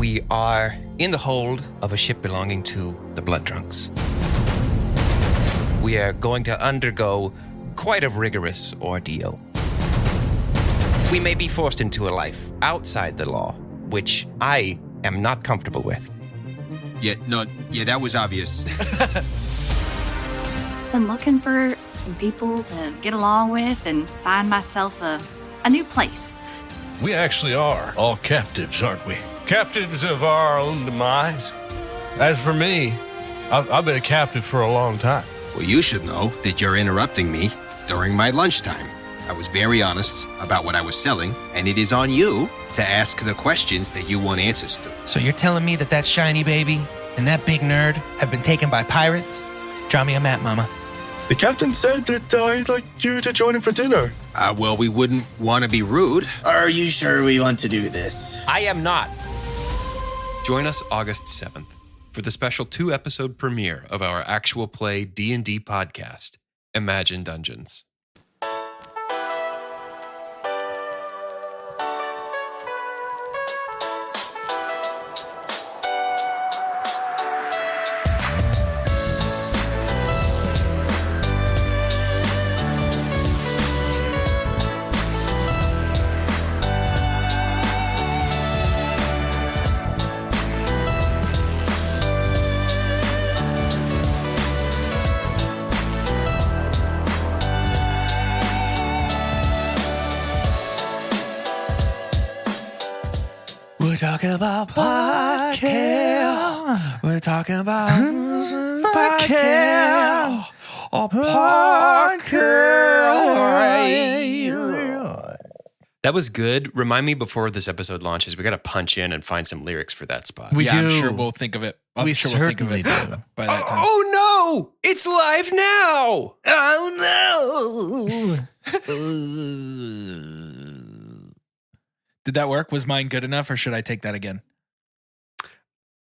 We are in the hold of a ship belonging to the Blood Drunks. We are going to undergo quite a rigorous ordeal. We may be forced into a life outside the law, which I am not comfortable with. Yeah, that was obvious. Been looking for some people to get along with and find myself a new place. We actually are all captives, aren't we? Captives of our own demise. As for me, I've been a captive for a long time. Well, you should know that you're interrupting me during my lunchtime. I was very honest about what I was selling, and it is on you to ask the questions that you want answers to. So you're telling me that shiny baby and that big nerd have been taken by pirates? Draw me a map, Mama. The captain said that I'd like you to join him for dinner. Well, we wouldn't want to be rude. Are you sure we want to do this? I am not. Join us August 7th for the special 2-episode premiere of our actual play D&D podcast, Imagine Dungeons. We're talking about podcast. We're talking about podcast. A podcast. That was good. Remind me before this episode launches, we got to punch in and find some lyrics for that spot. We do. I'm sure we'll think of it. I'm sure we'll think of it by that time. Oh no! It's live now! Oh no! Did that work? Was mine good enough, or should I take that again?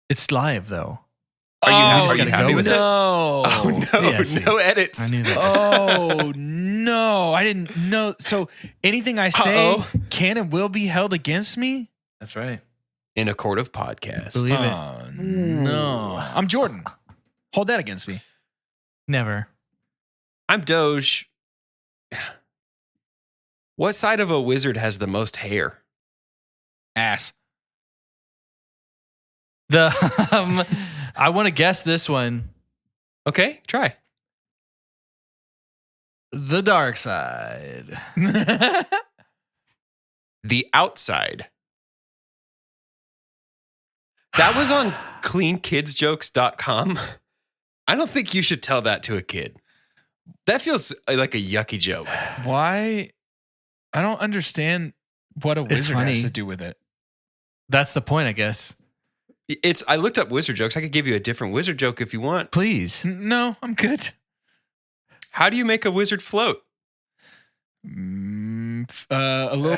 It's live though. Are you happy with it? No. Oh no! Yeah, see. No edits. I knew that. Oh no! I didn't know. So anything I say can and will be held against me. That's right. In a court of podcast. Believe it. Oh no! I'm Jordan. Hold that against me. Never. I'm Doge. What side of a wizard has the most hair? Ass. I want to guess this one. Okay, try. The dark side. The outside. That was on cleankidsjokes.com. I don't think you should tell that to a kid. That feels like a yucky joke. Why? I don't understand what a wizard funny. has to do with it. That's the point, I guess. I looked up wizard jokes. I could give you a different wizard joke if you want. Please. No, I'm good. How do you make a wizard float? A little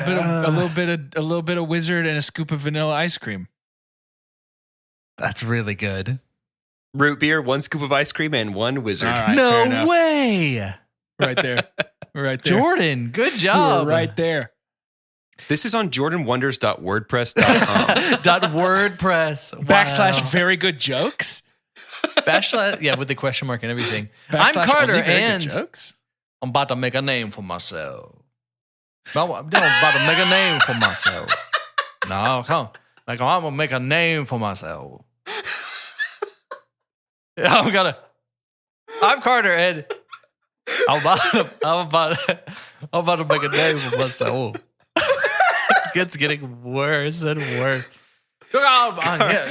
bit of wizard and a scoop of vanilla ice cream. That's really good. Root beer, 1 scoop of ice cream, and 1 wizard. All right, fair No enough. way. Right there. Right there. Jordan, good You job. were right there. This is on jordanwonders.wordpress.com. .wordpress. Wow. Backslash very good jokes. Backslash, yeah, with the question mark and everything. Backslash I'm Carter, only very good and jokes. I'm about to make a name for myself. I'm about to make a name for myself. No, come on. Like, I'm going to make a name for myself. I'm Carter, and I'm about to make a name for myself. It's getting worse and worse. I'm going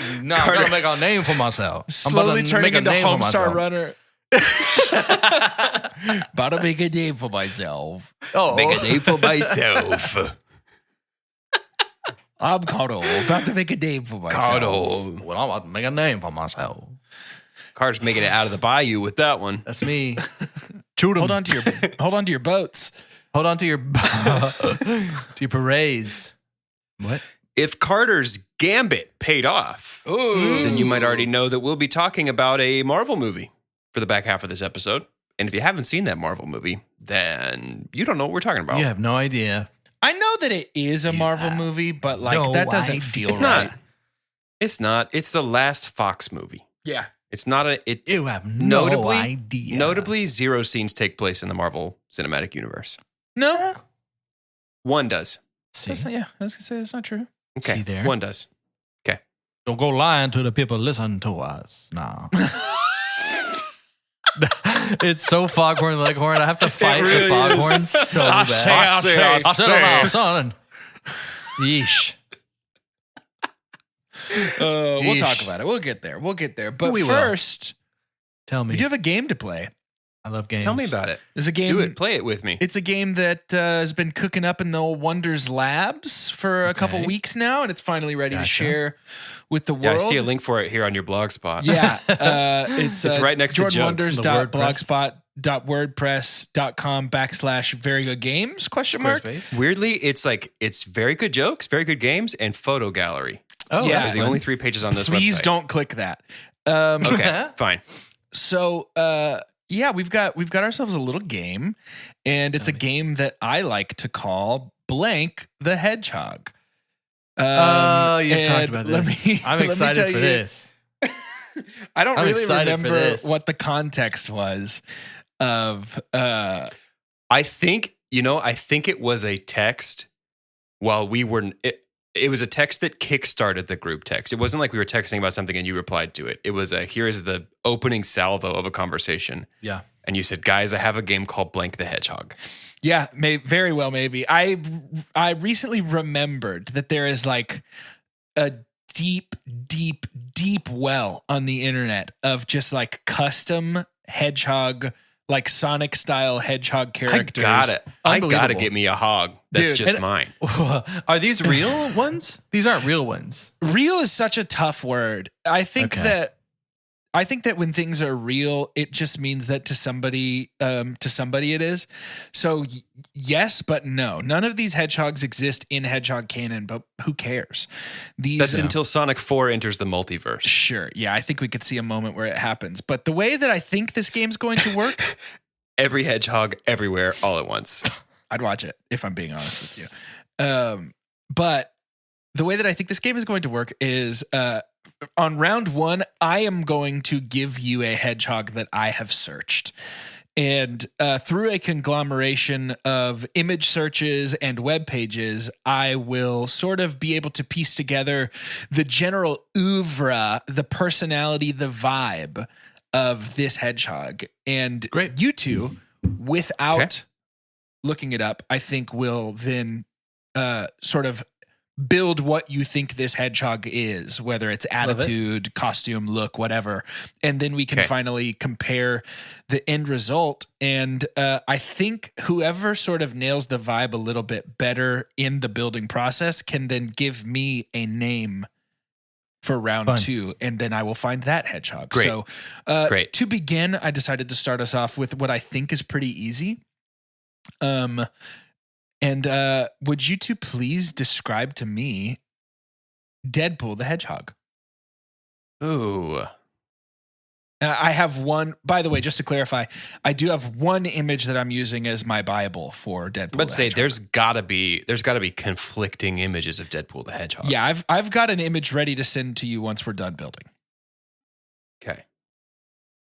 to make a name for myself. Slowly turning into Homestar Runner. Runner. About to make a name for myself. Oh. Make a name for myself. I'm Carter. About to make a name for myself. Carter. Well, I'm about to make a name for myself. Carter's making it out of the bayou with that one. That's me. Shoot 'em. Hold on to your boats. Hold on to your berets. What? If Carter's gambit paid off, then you might already know that we'll be talking about a Marvel movie for the back half of this episode. And if you haven't seen that Marvel movie, then you don't know what we're talking about. You have no idea. I know that it is a Marvel movie, but like No that doesn't idea. feel It's right. not. It's not. It's the last Fox movie. Yeah. It's not a. It You have no notably, idea. Notably, 0 scenes take place in the Marvel Cinematic Universe. No. One does. See, That's not, yeah, I was going to say that's not true. Okay. See there? One does. Okay. don't go lying to the people. Listen to us. No. It's so Foghorn Leghorn. I have to fight really the Foghorn so bad. I say. Son. Yeesh. We'll Yeesh. talk about it. We'll get there. But We will. first, Tell me. we do have a game to play. I love games. Tell me about it. There's a game. Do it. Play it with me. It's a game that has been cooking up in the old Wonders Labs for a couple Okay. weeks now, and it's finally ready to Gotcha. share with the world. Yeah, I see a link for it here on your blog spot. Yeah, it's right next to jokes. jordanwonders.blogspot.wordpress.com/very good games question mark. Squarespace. Weirdly, it's very good jokes, very good games, and photo gallery. Oh, Yeah. They're that's the fun. only 3 pages on this Please website. don't click that. Okay, fine. So yeah, we've got ourselves a little game, and it's a game that I like to call Blank the Hedgehog. Oh, you've and talked about let this. me- I'm let me excited tell for you- this. I don't I'm really excited for remember this. what the context was of I think it was a text while we were. It was a text that kickstarted the group text. It wasn't like we were texting about something and you replied to it. It was here is the opening salvo of a conversation. Yeah. And you said, guys, I have a game called Blank the Hedgehog. yeah, very well maybe. I recently remembered that there is like a deep well on the internet of just like custom hedgehog, like Sonic style hedgehog characters. I got it. I gotta Unbelievable. get me a hog. That's Dude, just and- mine. Are these real ones? These aren't real ones. Real is such a tough word. I think Okay. that when things are real, it just means that to somebody it is. So yes, but no. None of these hedgehogs exist in hedgehog canon, but who cares? These That's until Sonic 4 enters the multiverse. sure. Yeah, I think we could see a moment where it happens. But the way that I think this game's going to work, Every hedgehog everywhere all at once. I'd watch it if I'm being honest with you. But the way that I think this game is going to work is on round 1, I am going to give you a hedgehog that I have searched. And through a conglomeration of image searches and web pages, I will sort of be able to piece together the general oeuvre, the personality, the vibe of this hedgehog. And Great. you two, without Okay. looking it up, I think will then sort of build what you think this hedgehog is, whether it's attitude, costume, look, whatever. And then we can Okay. finally compare the end result. And I think whoever sort of nails the vibe a little bit better in the building process can then give me a name for round Fun. 2, and then I will find that hedgehog. Great. So Great. to begin, I decided to start us off with what I think is pretty easy. And would you two please describe to me Deadpool the Hedgehog? Ooh. I have one, by the way, just to clarify, I do have one image that I'm using as my Bible for Deadpool. Let's the say Hedgehog. there's gotta be conflicting images of Deadpool the Hedgehog. Yeah, I've got an image ready to send to you once we're done building. Okay.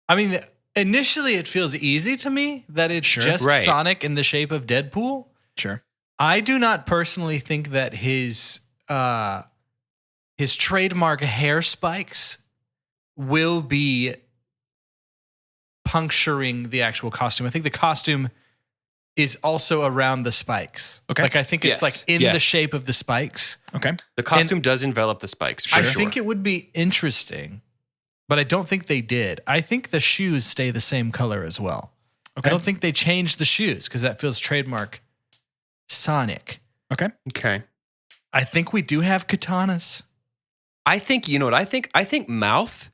I mean, initially it feels easy to me that it's Sure. just Right. Sonic in the shape of Deadpool. Sure. I do not personally think that his trademark hair spikes will be puncturing the actual costume. I think the costume is also around the spikes. Okay. Like I think it's Yes. like in Yes. the shape of the spikes. Okay. The costume does envelop the spikes. For I sure. think it would be interesting, but I don't think they did. I think the shoes stay the same color as well. Okay. I don't think they changed the shoes because that feels trademark Sonic. Okay. Okay. I think we do have katanas. I think you know what I think? I think Mouth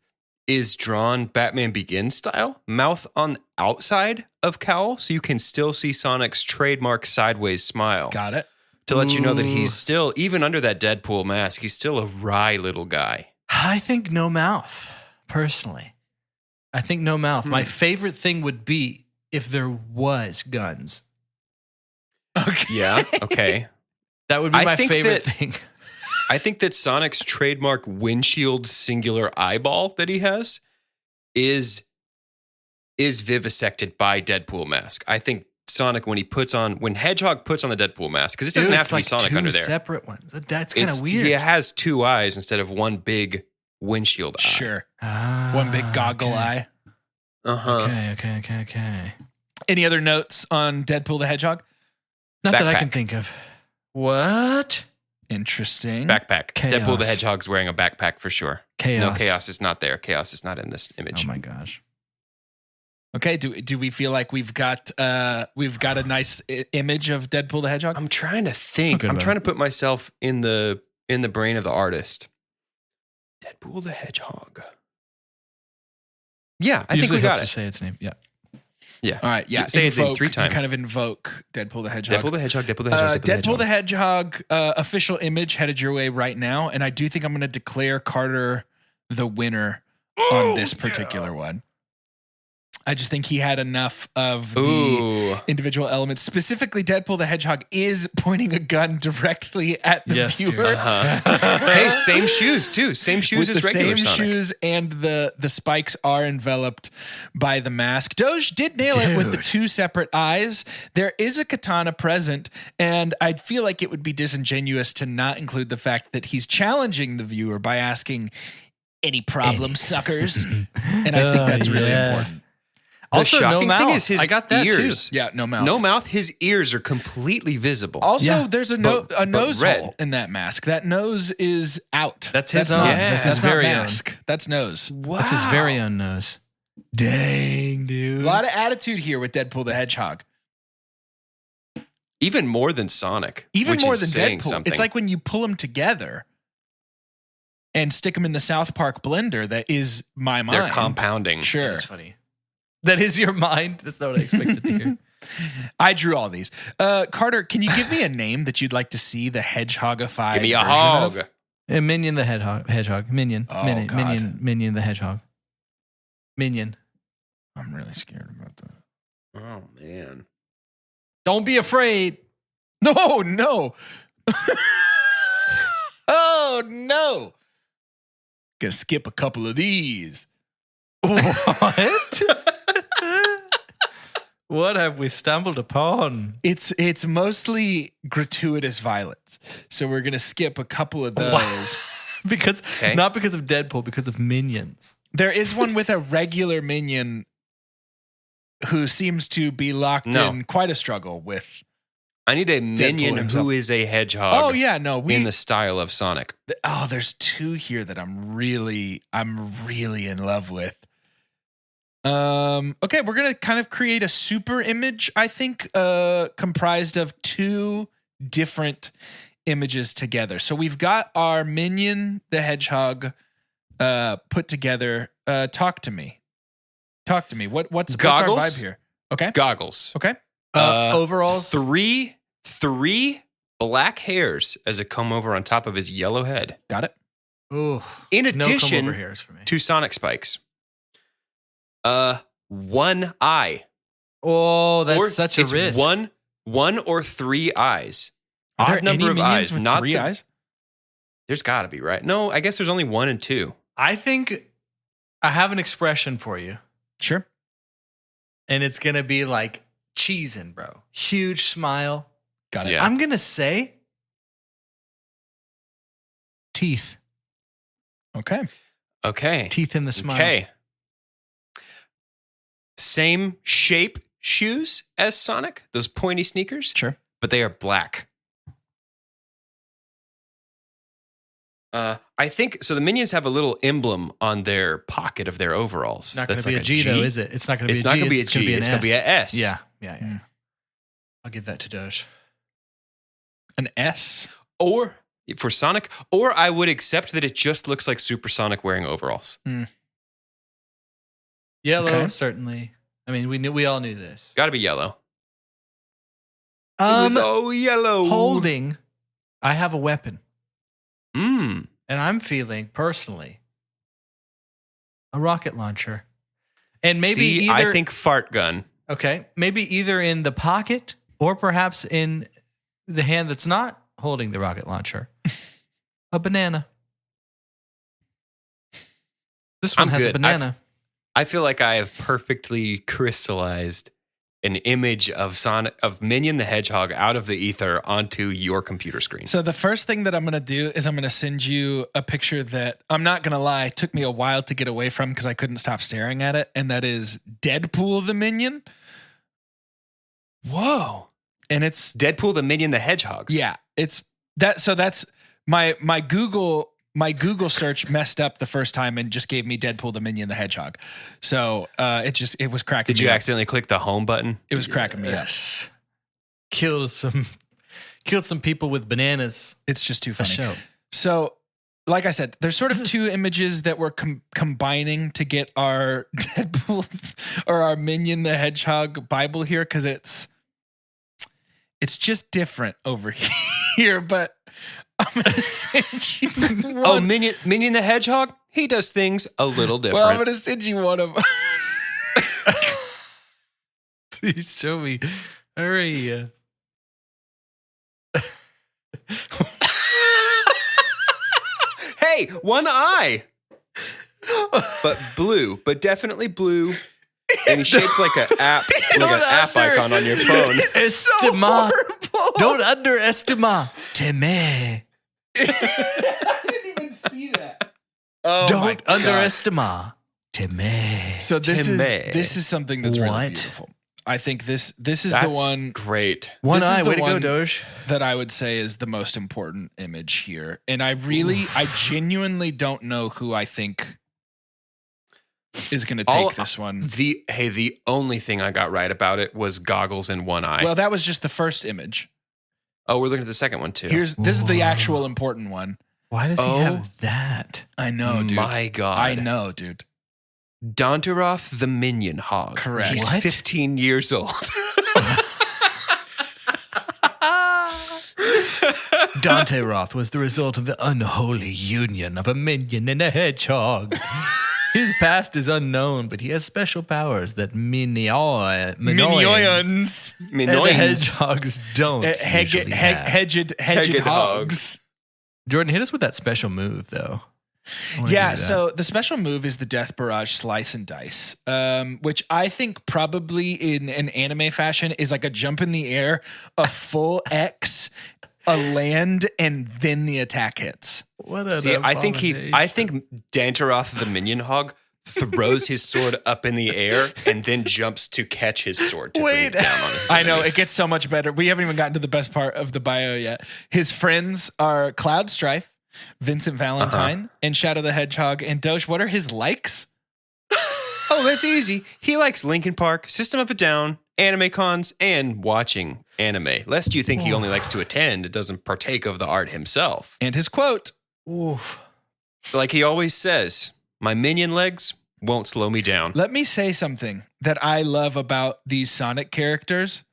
is drawn Batman Begins style. Mouth on the outside of cowl, so you can still see Sonic's trademark sideways smile. Got it. To let you know that Ooh. he's still, even under that Deadpool mask, he's still a wry little guy. I think no mouth, personally. I think no mouth. My favorite thing would be if there was guns. Okay. Yeah. Okay. That would be I my think favorite that- thing. I think that Sonic's trademark windshield singular eyeball that he has is vivisected by Deadpool mask. I think Sonic, when Hedgehog puts on the Deadpool mask, because it doesn't have to be Sonic under there. Separate ones. That's kind of weird. He has two eyes instead of one big windshield eye. Sure. One big goggle eye. Okay. Any other notes on Deadpool the Hedgehog? Not that I can think of. What? Interesting. Backpack. Chaos. Deadpool the Hedgehog's wearing a backpack for sure. Chaos. No, Chaos is not there. Chaos is not in this image. Oh my gosh. Okay, do we feel like we've got a nice image of Deadpool the Hedgehog? I'm trying to think. I'm trying to put myself in the brain of the artist. Deadpool the Hedgehog. Yeah, I think we got it. To say its name. Yeah. Yeah. All right. Yeah. Say it 3 times. You kind of invoke Deadpool the Hedgehog. Deadpool the Hedgehog. Deadpool the Hedgehog. Deadpool the Hedgehog official image headed your way right now, and I do think I'm going to declare Carter the winner on this particular one. I just think he had enough of the individual elements. Specifically, Deadpool the Hedgehog is pointing a gun directly at the viewer. Hey, same shoes too. Same shoes With as the regular same Sonic. shoes, and the spikes are enveloped by the mask. Doge did nail it with the 2 separate eyes. There is a katana present, and I'd feel like it would be disingenuous to not include the fact that he's challenging the viewer by asking, "Any problem, suckers?" And I think that's really important. Also, no mouth. Thing is his I got that ears. too. Yeah, no mouth. No mouth. His ears are completely visible. Also, there's a nose red. hole in that mask. That nose is out. That's his not, own. That's That's his not very mask. That's nose. Wow. That's his very own nose. Dang, dude. A lot of attitude here with Deadpool the Hedgehog. Even more than Sonic. Even which more is than saying Deadpool. something. It's like when you pull them together and stick them in the South Park blender. That is my mind. They're compounding. Sure. That's funny. That is your mind? That's not what I expected to hear. I drew all these. Carter, can you give me a name that you'd like to see the Hedgehogify? Give me a version hog. of? Minion the Hedgehog. Minion. Oh, Minion. God. Minion the Hedgehog. Minion. I'm really scared about that. Oh man. Don't be afraid. No. Oh, no. Gonna skip a couple of these. What? What have we stumbled upon? It's mostly gratuitous violence. So we're gonna skip a couple of those. Because not because of Deadpool, because of minions. There is one with a regular minion who seems to be locked in quite a struggle with. I need a minion himself. who is a hedgehog. Oh yeah, no, in the style of Sonic. There's 2 here that I'm really in love with. Okay, we're gonna kind of create a super image, I think, comprised of 2 different images together. So we've got our minion, the hedgehog, put together. Talk to me. What's our vibe here? Okay, Goggles. Okay. Overalls. Three black hairs as a comb over on top of his yellow head. Got it. Ooh, In no addition comb-over hairs for me. to Sonic spikes. One eye. Oh, that's Or such a it's risk. One or 3 eyes. Are there Odd number any of minions eyes. with Not 3 eyes? There's got to be, right? No, I guess there's only 1 and 2. I think I have an expression for you, Sure. and it's gonna be like cheesing, bro. Huge smile. Got it. Yeah. I'm gonna say teeth. Okay. Okay. Teeth in the smile. Okay. Same shape shoes as Sonic, those pointy sneakers, Sure. but they are black. I think so. The minions have a little emblem on their pocket of their overalls. It's not going That's to be like a G, though, is it? It's not going to be It's a G. not going to be a It's gonna G. It's going to be an S. Yeah. Hmm. I'll give that to Doge. An S. Or for Sonic, or I would accept that it just looks like Super Sonic wearing overalls. Yellow, Okay. certainly. I mean, we all knew this. Got to be yellow. Yellow. Holding, I have a weapon. Mm. And I'm feeling, personally, a rocket launcher. And maybe See, either... I think fart gun. Okay. Maybe either in the pocket or perhaps in the hand that's not holding the rocket launcher. A banana. This one I'm has a good. banana. I feel like I have perfectly crystallized an image of Minion the Hedgehog out of the ether onto your computer screen. So the first thing that I'm going to do is I'm going to send you a picture that, I'm not going to lie, took me a while to get away from because I couldn't stop staring at it. And that is Deadpool the Minion. Whoa. And it's Deadpool the Minion the Hedgehog. Yeah, it's that. So that's my Google search messed up the first time and just gave me Deadpool the Minion the Hedgehog. So it was cracking. Did me you up. accidentally click the home button? It was cracking me up. Yes. Killed some people with bananas. It's just too A funny. show. So, like I said, there's sort of two images that we're combining to get our Deadpool or our Minion the Hedgehog Bible here because it's just different over here. But I'm gonna send you one. Oh, Minion the Hedgehog? He does things a little different. Well, I'm gonna send you one of them. Please show me. Hurry. Hey, one eye. But blue, but definitely blue. And he's shaped like an app, icon on your phone. Estima. Don't underestimate. Teme. I didn't even see that. Oh, Don't underestimate. Teme. So this is something that's really What? beautiful. I think this is That's the one great. One this is eye. the Way to go, one Doge. that I would say is the most important image here. And I genuinely don't know who I think is going to take this one. The only thing I got right about it was goggles and one eye. Well, that was just the first image. Oh, we're looking at the second one too. This is the actual important one. Why does he have that? I know, dude. My God. I know, dude. Donteroth the Minion Hog. Correct. He's What? 15 years old. Dante Roth was the result of the unholy union of a minion and a hedgehog. His past is unknown, but he has special powers that minions and the hedgehogs don't. usually have. Hedged hogs. Jordan, hit us with that special move, though. I wanna Yeah, hear that. so the special move is the Death Barrage Slice and Dice, which I think probably in an anime fashion is like a jump in the air, a full X, a land, and then the attack hits. What an See, I think abomination. Danteroth the Minion Hog throws his sword up in the air and then jumps to catch his sword to bring it down on his I know, enemies. it gets so much better. We haven't even gotten to the best part of the bio yet. His friends are Cloud Strife, Vincent Valentine, and Shadow the Hedgehog. And Doge, what are his likes? Oh, that's easy. He likes Linkin Park, System of a Down, anime cons, and watching anime. Lest you think he only likes to attend, it doesn't partake of the art himself. And his quote. Oof. Like he always says, my minion legs won't slow me down. Let me say something that I love about these Sonic characters.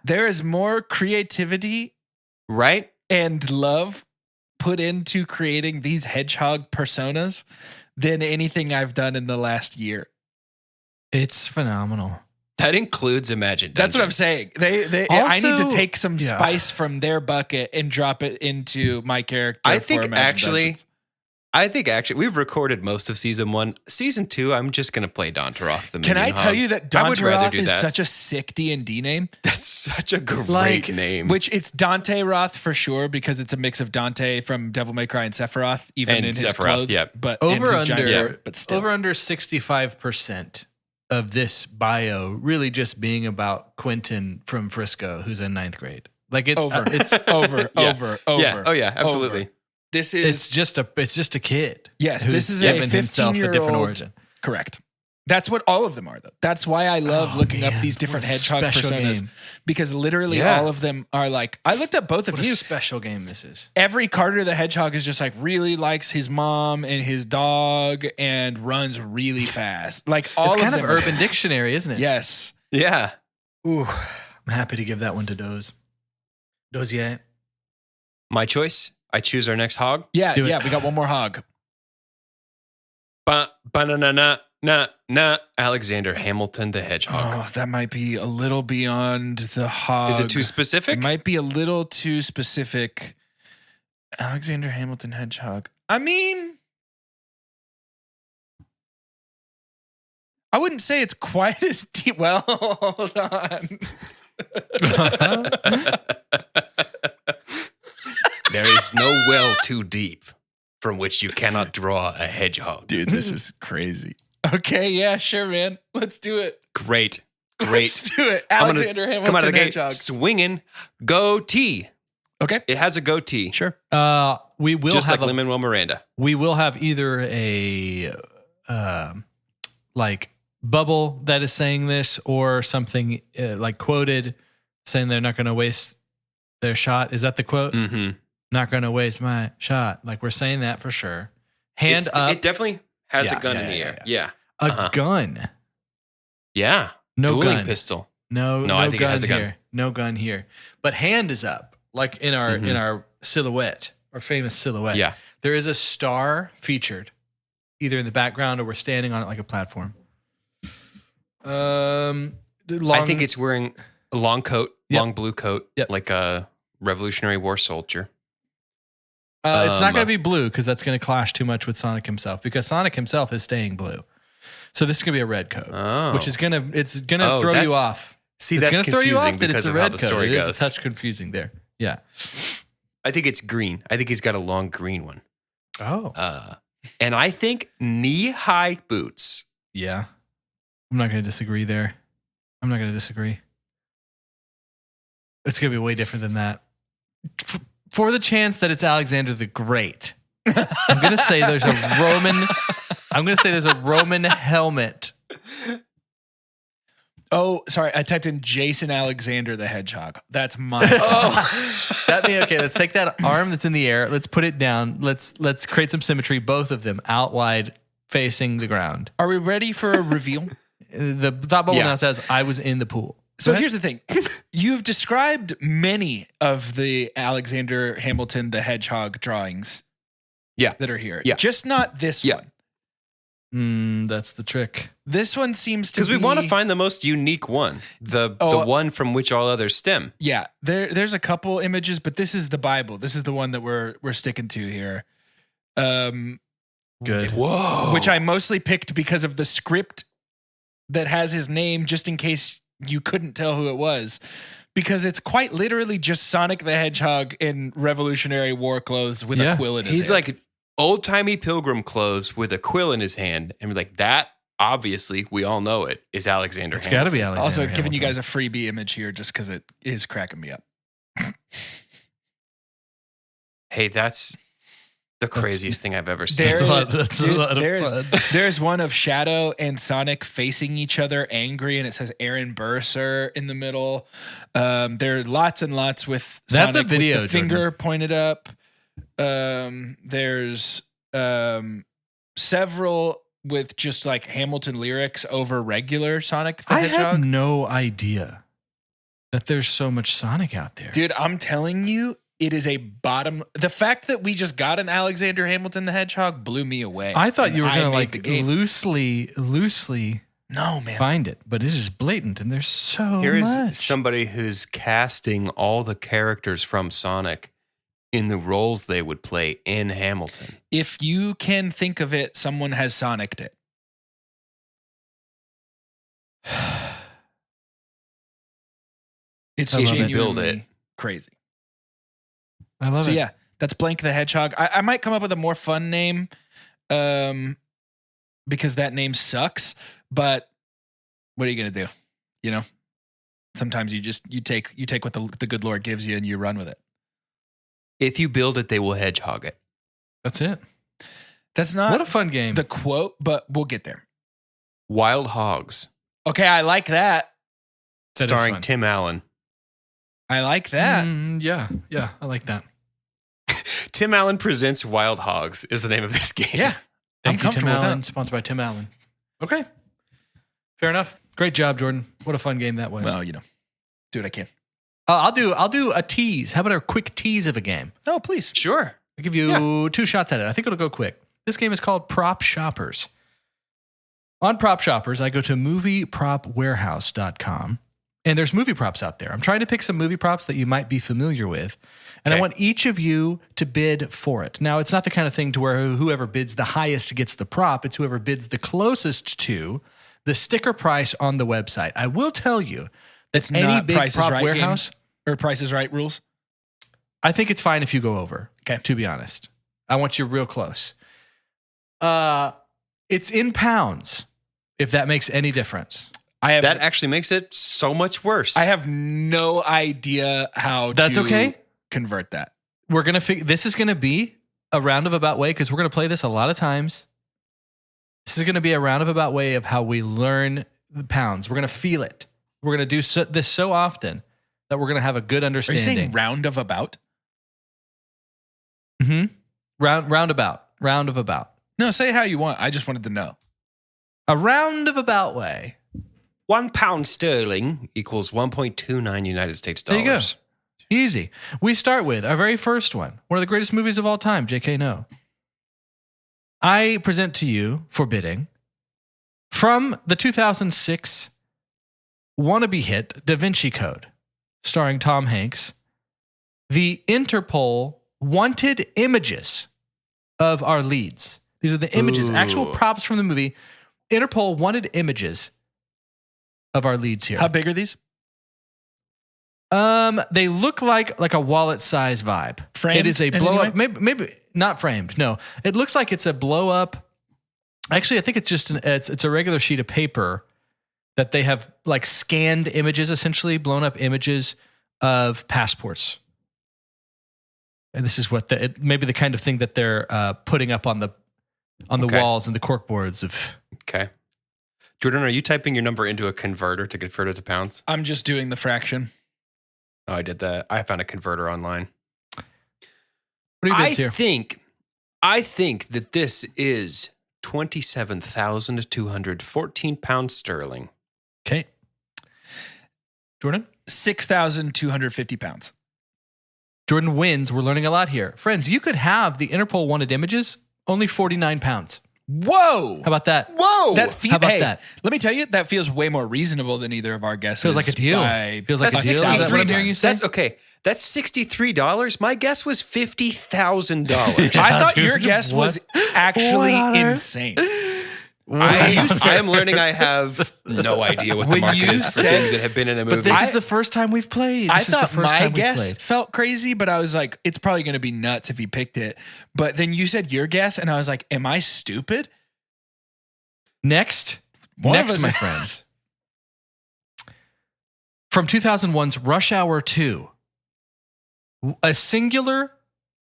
There is more creativity Right? and love put into creating these hedgehog personas than anything I've done in the last year. It's phenomenal. That includes Imagine Dungeons. That's what I'm saying. I need to Also- take some yeah. spice from their bucket and drop it into my character. I for think Imagine Dungeons. we've recorded most of season 1. Season 2, I'm just going to play Donteroth the Can Minion I tell Hog. you that I would rather Dante do is that. such a sick D&D name? That's such a great Like, name. Which it's Dante Roth for sure because it's a mix of Dante from Devil May Cry and Sephiroth, even And in his Sephiroth, clothes. yep. But Over and his giant under, sword, but still. over under 65% of this bio really just being about Quentin from Frisco, who's in 9th grade. Like it's over, it's over, Yeah. over. Yeah. Oh, yeah, absolutely. Over. This is it's just a kid. yes. who's This is a given himself a 15-year-old. different origin. Correct. That's what all of them are, though. That's why I love looking up man, these different what a hedgehog special personas game. because literally Yeah. all of them are like. I looked up both of What a you. special game this is. Every Carter the Hedgehog is just like really likes his mom and his dog and runs really fast. Like all It's kind of of them are Urban this. Dictionary, isn't it? Yes. Yeah. Ooh, I'm happy to give that one to Doze. Dozier. My choice. I choose our next hog. Yeah. Do it. Yeah. We got one more hog. Ba-na-na-na-na-na. Alexander Hamilton the Hedgehog. Oh, that might be a little beyond the hog. Is it too specific? It might be a little too specific. Alexander Hamilton Hedgehog. I mean, I wouldn't say it's quite as deep. Well, hold on. There is no well too deep from which you cannot draw a hedgehog. Dude, this is crazy. Okay, yeah, sure, man. Let's do it. Great. Let's do it. Alexander Hamilton come out of the Hedgehog. gate swinging goatee. Okay, It has a goatee. sure. We will Just have like Lin-Manuel Miranda. we will have either a like bubble that is saying this or something like quoted saying they're not going to waste their shot. Is that the quote? Mm-hmm. Not going to waste my shot. Like we're saying that for sure. Hand up. It definitely has Yeah, a gun yeah, in the yeah, air. yeah. Yeah. A gun. Yeah. No Dueling gun. pistol. No, No, I think it gun has a gun. here. No gun here. But hand is up, like in our silhouette, our famous silhouette. Yeah. There is a star featured, either in the background or we're standing on it like a platform. I think it's wearing a long coat, Yep. long blue coat, Yep. like a Revolutionary War soldier. It's not going to be blue because that's going to clash too much with Sonic himself. Because Sonic himself is staying blue, so this is going to be a red coat, which is gonna throw you off. See, It's that's going to throw you off confusing that it's because a of how red the coat. story It is goes. a touch confusing there. Yeah. I think it's green. I think he's got a long green one. Oh. And I think knee-high boots. Yeah. I'm not going to disagree there. I'm not going to disagree. It's going to be way different than that. For the chance that it's Alexander the Great, I'm going to say there's a Roman helmet. Oh, sorry. I typed in Jason Alexander the Hedgehog. That's my Okay, let's take that arm that's in the air. Let's put it down. Let's create some symmetry, both of them out wide facing the ground. Are we ready for a reveal? The thought bubble Yeah. now says, I was in the pool. So here's the thing. You've described many of the Alexander Hamilton the Hedgehog drawings that are here. Yeah. Just not this Yeah. one. That's the trick. This one seems to be... Because we want to find the most unique one. The one from which all others stem. Yeah, there's a couple images, but this is the Bible. This is the one that we're sticking to here. Good. Whoa. Which I mostly picked because of the script that has his name, just in case you couldn't tell who it was. Because it's quite literally just Sonic the Hedgehog in Revolutionary War clothes with a quill in his He's hand. like old-timey pilgrim clothes with a quill in his hand. And we're like, that, obviously, we all know it, is Alexander It's got to Hamilton. be Alexander Also, Hamilton. giving you guys a freebie image here just because it is cracking me up. Hey, that's the craziest thing I've ever seen. That's a lot of fun. There's one of Shadow and Sonic facing each other angry, and it says Aaron Burser in the middle. There are lots and lots with That's Sonic a video, with the finger pointed up. There's several with just like Hamilton lyrics over regular Sonic the I Hedgehog. had no idea that there's so much Sonic out there. Dude, I'm telling you, it is a bottom. The fact that we just got an Alexander Hamilton the Hedgehog blew me away. I thought you were I going to made like the game. loosely No, man. find it, but it is blatant and there's so Here is much. somebody who's casting all the characters from Sonic in the roles they would play in Hamilton. If you can think of it, someone has Sonic'd it. It's I love it. genuinely Build it. crazy. I love So it. yeah, that's Blank the Hedgehog. I might come up with a more fun name, because that name sucks. But what are you gonna do? You know, sometimes you take what the good Lord gives you and you run with it. If you build it, they will hedgehog it. That's it. That's not What a fun game. the quote, but we'll get there. Wild Hogs, Okay, I like that. That is starring fun. Tim Allen. I like that. Yeah, I like that. Tim Allen Presents Wild Hogs is the name of this game. Yeah, Thank you, Tim comfortable with Allen. that. Sponsored by Tim Allen. Okay. Fair enough. Great job, Jordan. What a fun game that was. Well, you know, do what I can. I'll do a tease. How about a quick tease of a game? Oh, please. Sure. I'll give you 2 shots at it. I think it'll go quick. This game is called Prop Shoppers. On Prop Shoppers, I go to moviepropwarehouse.com And there's movie props out there. I'm trying to pick some movie props that you might be familiar with. And I Okay. want each of you to bid for it. Now, it's not the kind of thing to where whoever bids the highest gets the prop. It's whoever bids the closest to the sticker price on the website. I will tell you that It's any not big Price is prop Right warehouse, games or Price is Right rules. I think it's fine if you go over. Okay. To be honest, I want you real close. It's in pounds, if that makes any difference. That actually makes it so much worse. I have no idea how That's to okay. convert that. We're going to figure, this is going to be a roundabout way because we're going to play this a lot of times. This is going to be a roundabout way of how we learn the pounds. We're going to feel it. We're going to do this so often that we're going to have a good Are you understanding. saying round of about? Mm-hmm. Round of about. No, say how you want. I just wanted to know. A round of about way. £1 sterling equals 1.29 United States There dollars. you go. Easy. We start with our very first one of the greatest movies of all time, JK No. I present to you for bidding from the 2006 wannabe hit Da Vinci Code, starring Tom Hanks, the Interpol wanted images of our leads. These are the images, actual props from the movie. Interpol wanted images of our leads here. How big are these? They look like a wallet size vibe. Framed It is a in blow any up. Maybe not framed. No, it looks like it's a blow up. Actually, I think it's just it's a regular sheet of paper that they have like scanned images, essentially blown up images of passports. And this is what maybe the kind of thing that they're putting up on the Okay. walls and the corkboards of. Okay. Jordan, are you typing your number into a converter to convert it to pounds? I'm just doing the fraction. Oh, I did that. I found a converter online. What are your bids I here? think that this is 27,214 pounds sterling. Okay. Jordan? 6,250 pounds. Jordan wins. We're learning a lot here. Friends, you could have the Interpol wanted images, only 49 pounds. Whoa. How about that? Whoa! How about that? Let me tell you, that feels way more reasonable than either of our guesses. Feels like a deal. Feels like a That's deal. Is that what I'm 63 hearing you say? That's okay. That's $63. My guess was $50,000. I thought Dude, your guess was actually insane. I am learning I have no idea what the When market you is for said- things that have been in a movie. But this is the first time we've played. I This is the thought first my time we've guess played. felt crazy, but I was like, it's probably going to be nuts if he picked it. But then you said your guess, and I was like, am I stupid? Next, One of us my is. friends. From 2001's Rush Hour 2, a singular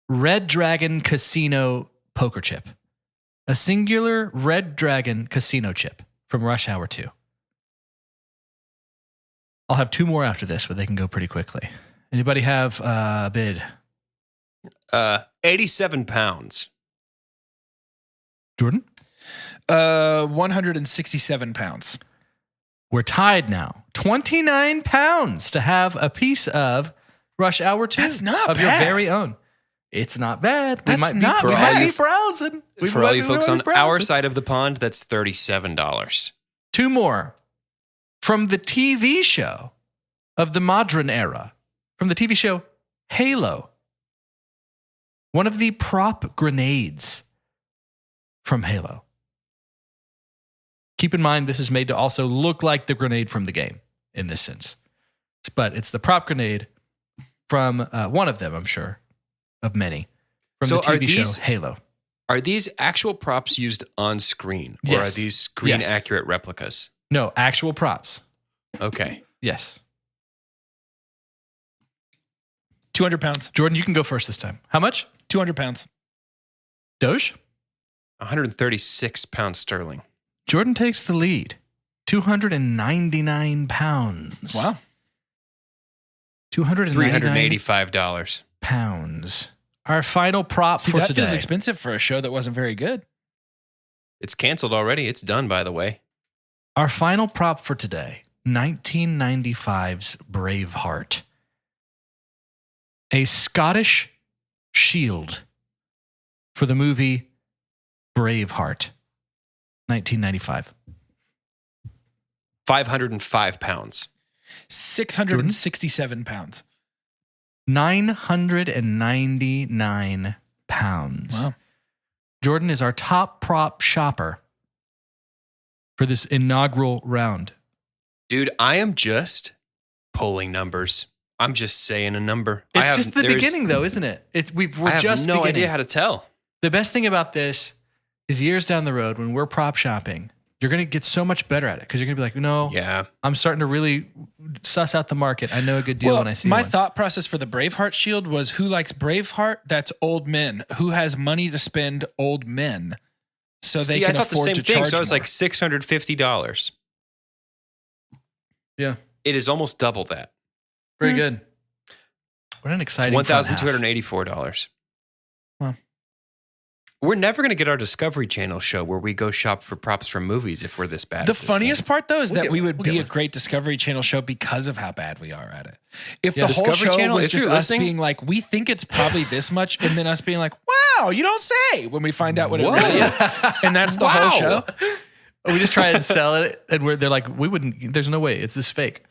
Red Dragon Casino poker chip. A singular Red Dragon Casino chip from Rush Hour 2. I'll have two more after this, but they can go pretty quickly. Anybody have a bid? 87 pounds. Jordan? 167 pounds. We're tied now. 29 pounds to have a piece of Rush Hour 2. That's not of your bad. very own. It's not bad. That's not we bad. might be browsing. For all you folks on our side of the pond, that's $37. Two more. From the TV show of the modern era. From the TV show Halo. One of the prop grenades from Halo. Keep in mind, this is made to also look like the grenade from the game in this sense. But it's the prop grenade from one of them, I'm sure, of many. From So the TV are these- show Halo. Are these actual props used on screen? Or Yes. are these screen Yes. accurate replicas? No, actual props. Okay. Yes. 200 pounds. Jordan, you can go first this time. How much? 200 pounds. Doge? 136 pounds sterling. Jordan takes the lead. 299 pounds. Wow. 299 $385. pounds. Our final prop See, for that today. feels expensive for a show that wasn't very good. It's canceled already. It's done, by the way. Our final prop for today, 1995's Braveheart. A Scottish shield for the movie Braveheart, 1995. 505 pounds. 667 pounds. 999 pounds. Wow. Jordan is our top prop shopper for this inaugural round. Dude, I am just pulling numbers. I'm just saying a number. It's just the beginning, though, isn't it? We're I just have no beginning. idea how to tell. The best thing about this is years down the road when we're prop shopping, you're going to get so much better at it because you're going to be like, no, Yeah. I'm starting to really suss out the market. I know a good deal when I see my one. thought process for the Braveheart shield was who likes Braveheart? That's old men. Who has money to spend? Old men. So they See, can I thought the afford same to thing. charge So I was more. like $650. Yeah. It is almost double that. Very good. What an exciting front half. $1,284. Wow. We're never going to get our Discovery Channel show where we go shop for props from movies if we're this bad. The at this funniest game. part, though, is that we would we'll get be a one. great Discovery Channel show because of how bad we are at it. If Yeah, the whole Discovery show Channel, was if just you're us listening- being like, we think it's probably this much, and then us being like, wow, you don't say, when we find out what it really is. And that's the whole show. We just try and sell it, and they're like, we wouldn't. There's no way. It's this fake.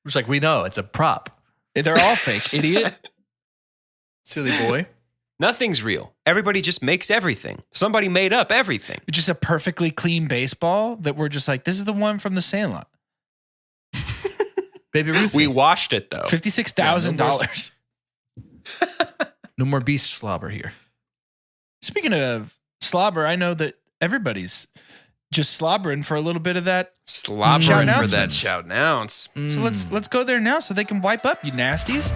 We're just like, we know it's a prop. They're all fake, idiot. Silly boy. Nothing's real. Everybody just makes everything. Somebody made up everything. It's just a perfectly clean baseball that we're just like, this is the one from the Sandlot. Baby Ruth. We washed it though. $56,000. No more beast slobber here. Speaking of slobber, I know that everybody's just slobbering for a little bit of that. Slobbering Shout for outs, that man. shout and ounce. So let's go there now so they can wipe up, you nasties.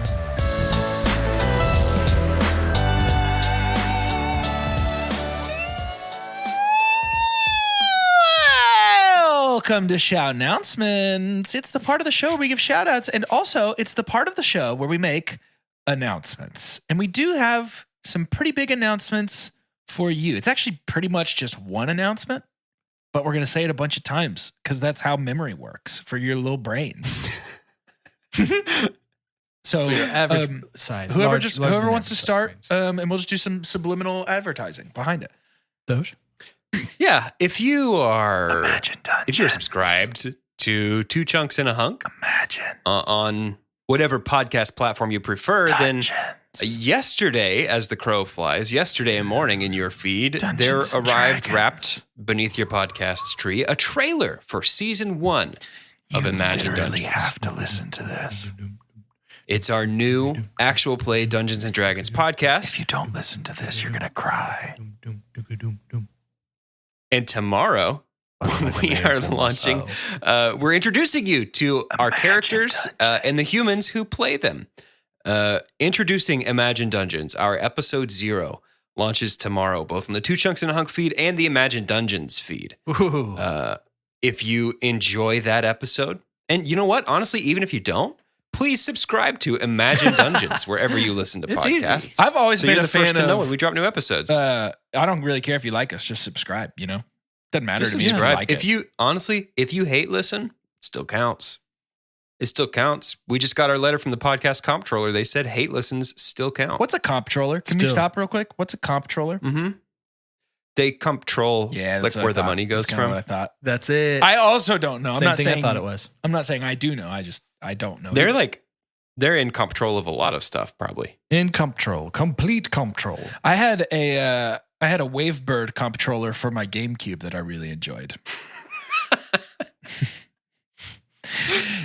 Welcome to Shout Announcements. It's the part of the show where we give shout outs, and also it's the part of the show where we make announcements. And we do have some pretty big announcements for you. It's actually pretty much just one announcement, but we're going to say it a bunch of times because that's how memory works for your little brains. So For your average size. whoever larger than wants to average start, size brains. and we'll just do some subliminal advertising behind it. Those? Yeah, if you are Imagine Dungeons. if you're subscribed to Two Chunks and a Hunk Imagine on whatever podcast platform you prefer, Dungeons. then yesterday, as the crow flies, yesterday morning in your feed, Dungeons there and arrived Dragons. wrapped beneath your podcast's tree a trailer for season 1 of Imagine Dungeons. have to listen to this. It's our new actual play Dungeons and Dragons podcast. you don't listen to this, you're going to cry. And tomorrow, we are launching, we're introducing you to our characters and the humans who play them. Introducing Imagine Dungeons, our episode 0 launches tomorrow, both on the Two Chunks and a Hunk feed and the Imagine Dungeons feed. Ooh. If you enjoy that episode, and you know what? Honestly, even if you don't, please subscribe to Imagine Dungeons wherever you listen to It's podcasts. easy. I've always so been you're a the first fan to know of- when we drop new episodes. I don't really care if you like us, just subscribe, you know? Doesn't matter Just to me if you subscribe. like If it. you honestly, if you hate listen, it still counts. It still counts. We just got our letter from the podcast comptroller. They said hate listens still count. What's a comptroller? Can we Still. stop real quick? What's a comptroller? Mm-hmm. They control Yeah, like that's what where I the thought. money goes That's kinda from. what I thought. That's it. I also don't know. Same thing I thought it was. I'm not saying I do know. I don't know. They're in control of a lot of stuff, probably. In control. Complete control. I had a Wavebird comptroller for my GameCube that I really enjoyed.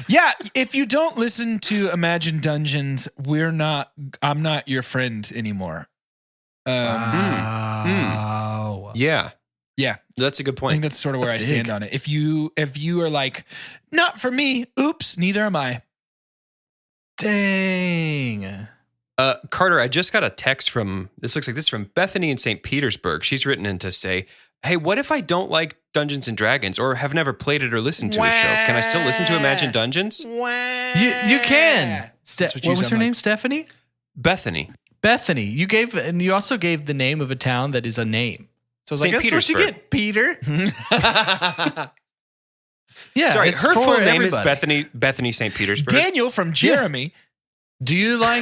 Yeah, if you don't listen to Imagine Dungeons, I'm not your friend anymore. Wow. Yeah, Yeah, that's a good I think point. that's sort of where That's I big. stand on it. If you are like, not for me, oops, neither am I. Dang. Carter, I just got a text from, this looks like this is from Bethany in St. Petersburg. She's written in to say, hey, what if I don't like Dungeons and Dragons or have never played it or listened to a show? Can I still listen to Imagine Dungeons? You can. That's what you What was sound her like. name? Stephanie? Bethany. Bethany. You also gave the name of a town that is a name. So I was St. like, that's what you Petersburg. get, Peter. Yeah. Sorry, it's her for full name everybody. is Bethany St. Petersburg. Daniel from Jeremy. Do you like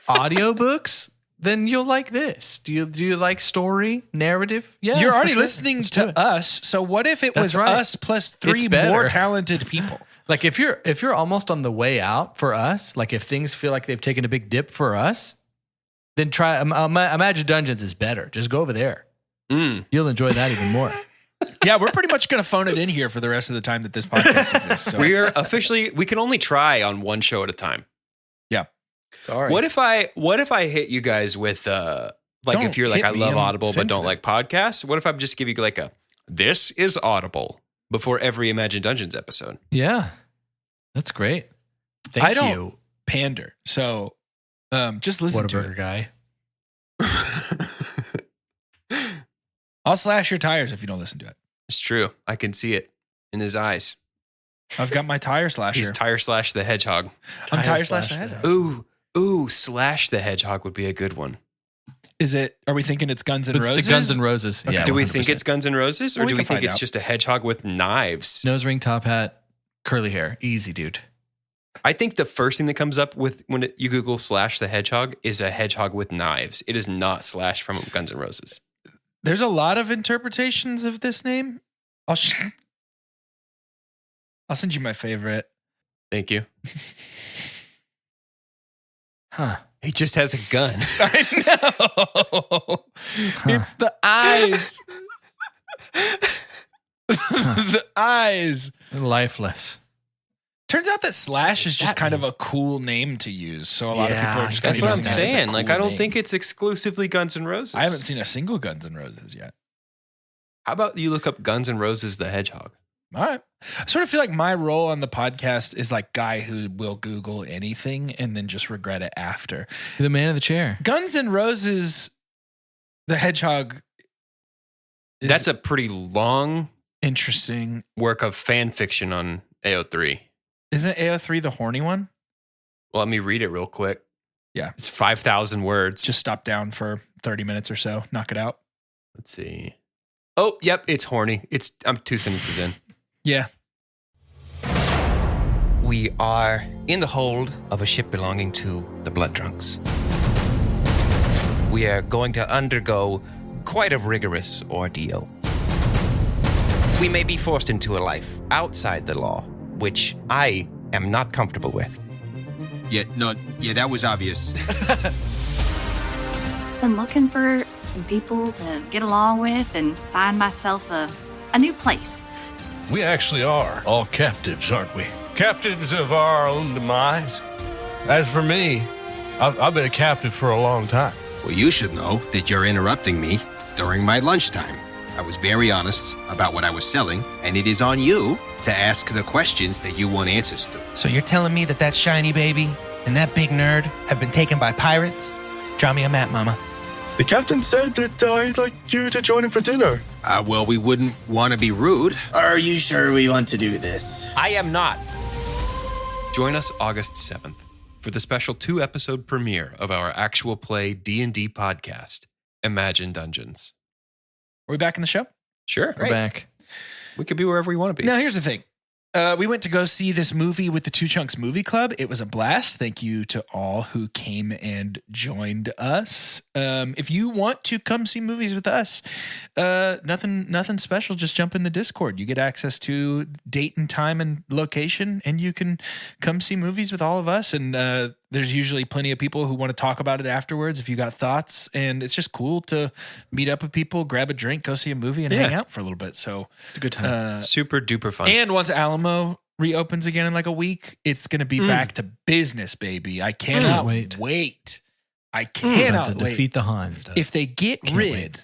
audiobooks? Then you'll like this. Do you like story, narrative? Yeah. You're for already sure. listening Let's do to it. us. So what if it That's was right. us plus 3 It's better. more talented people? Like if you're almost on the way out for us, like if things feel like they've taken a big dip for us, then try Imagine Dungeons is better. Just go over there. You'll enjoy that even more. Yeah, we're pretty much going to phone it in here for the rest of the time that this podcast exists. So. We can only try on one show at a time. Yeah. Sorry. What if I hit you guys with like if you're like, I love Audible but don't like podcasts? What if I just give you like this is Audible before every Imagine Dungeons episode? Yeah. That's great. Thank I don't you. pander. So just listen to it. Guy. I'll slash your tires if you don't listen to it. It's true. I can see it in his eyes. I've got my tire slasher. He's Tire Slash the Hedgehog. I'm Tire Slash the Hedgehog. Ooh, Slash the Hedgehog would be a good one. Are we thinking it's Guns N' Roses? It's the Guns N' Roses. Okay. Yeah. Do we 100%. think it's Guns N' Roses, or Well, do we we can think find it's out. just a hedgehog with knives? Nose ring, top hat, curly hair. Easy, dude. I think the first thing that comes up when you Google Slash the Hedgehog is a hedgehog with knives. It is not Slash from Guns N' Roses. There's a lot of interpretations of this name. I'll send you my favorite. Thank you. Huh. He just has a gun. I know. It's the eyes. The eyes. Lifeless. Turns out that Slash is just kind of a cool name to use. So a lot of people are just That's kind what of I'm using that as a saying. cool Like, I don't name. think it's exclusively Guns N' Roses. I haven't seen a single Guns N' Roses yet. How about you look up Guns N' Roses the Hedgehog? All right. I sort of feel like my role on the podcast is like guy who will Google anything and then just regret it after. The man of the chair. Guns N' Roses, the Hedgehog. That's a pretty long interesting work of fan fiction on AO3. Isn't AO3 the horny one? Well, let me read it real quick. Yeah. It's 5,000 words. Just stop down for 30 minutes or so. Knock it out. Let's see. Oh, yep. It's horny. I'm 2 sentences in. Yeah. We are in the hold of a ship belonging to the Blood Drunks. We are going to undergo quite a rigorous ordeal. We may be forced into a life outside the law, which I am not comfortable with. Yeah, that was obvious. Been looking for some people to get along with and find myself a new place. We actually are all captives, aren't we? Captives of our own demise. As for me, I've been a captive for a long time. Well, you should know that you're interrupting me during my lunchtime. I was very honest about what I was selling, and it is on you to ask the questions that you want answers to. So you're telling me that shiny baby and that big nerd have been taken by pirates? Draw me a map, Mama. The captain said that I'd like you to join him for dinner. Well, we wouldn't want to be rude. Are you sure we want to do this? I am not. Join us August 7th for the special 2-episode premiere of our actual play D&D podcast, Imagine Dungeons. Are we back in the show? Sure. We're back. We could be wherever we want to be. Now, here's the thing. We went to go see this movie with the Two Chunks Movie Club. It was a blast. Thank you to all who came and joined us. If you want to come see movies with us, nothing special. Just jump in the Discord. You get access to date and time and location, and you can come see movies with all of us. And there's usually plenty of people who want to talk about it afterwards if you got thoughts. And it's just cool to meet up with people, grab a drink, go see a movie, and hang out for a little bit. So it's a good time. Super duper fun. And once Alamo reopens again in like a week, it's going to be back to business, baby. I cannot wait. I cannot to wait. defeat the Huns. If they get rid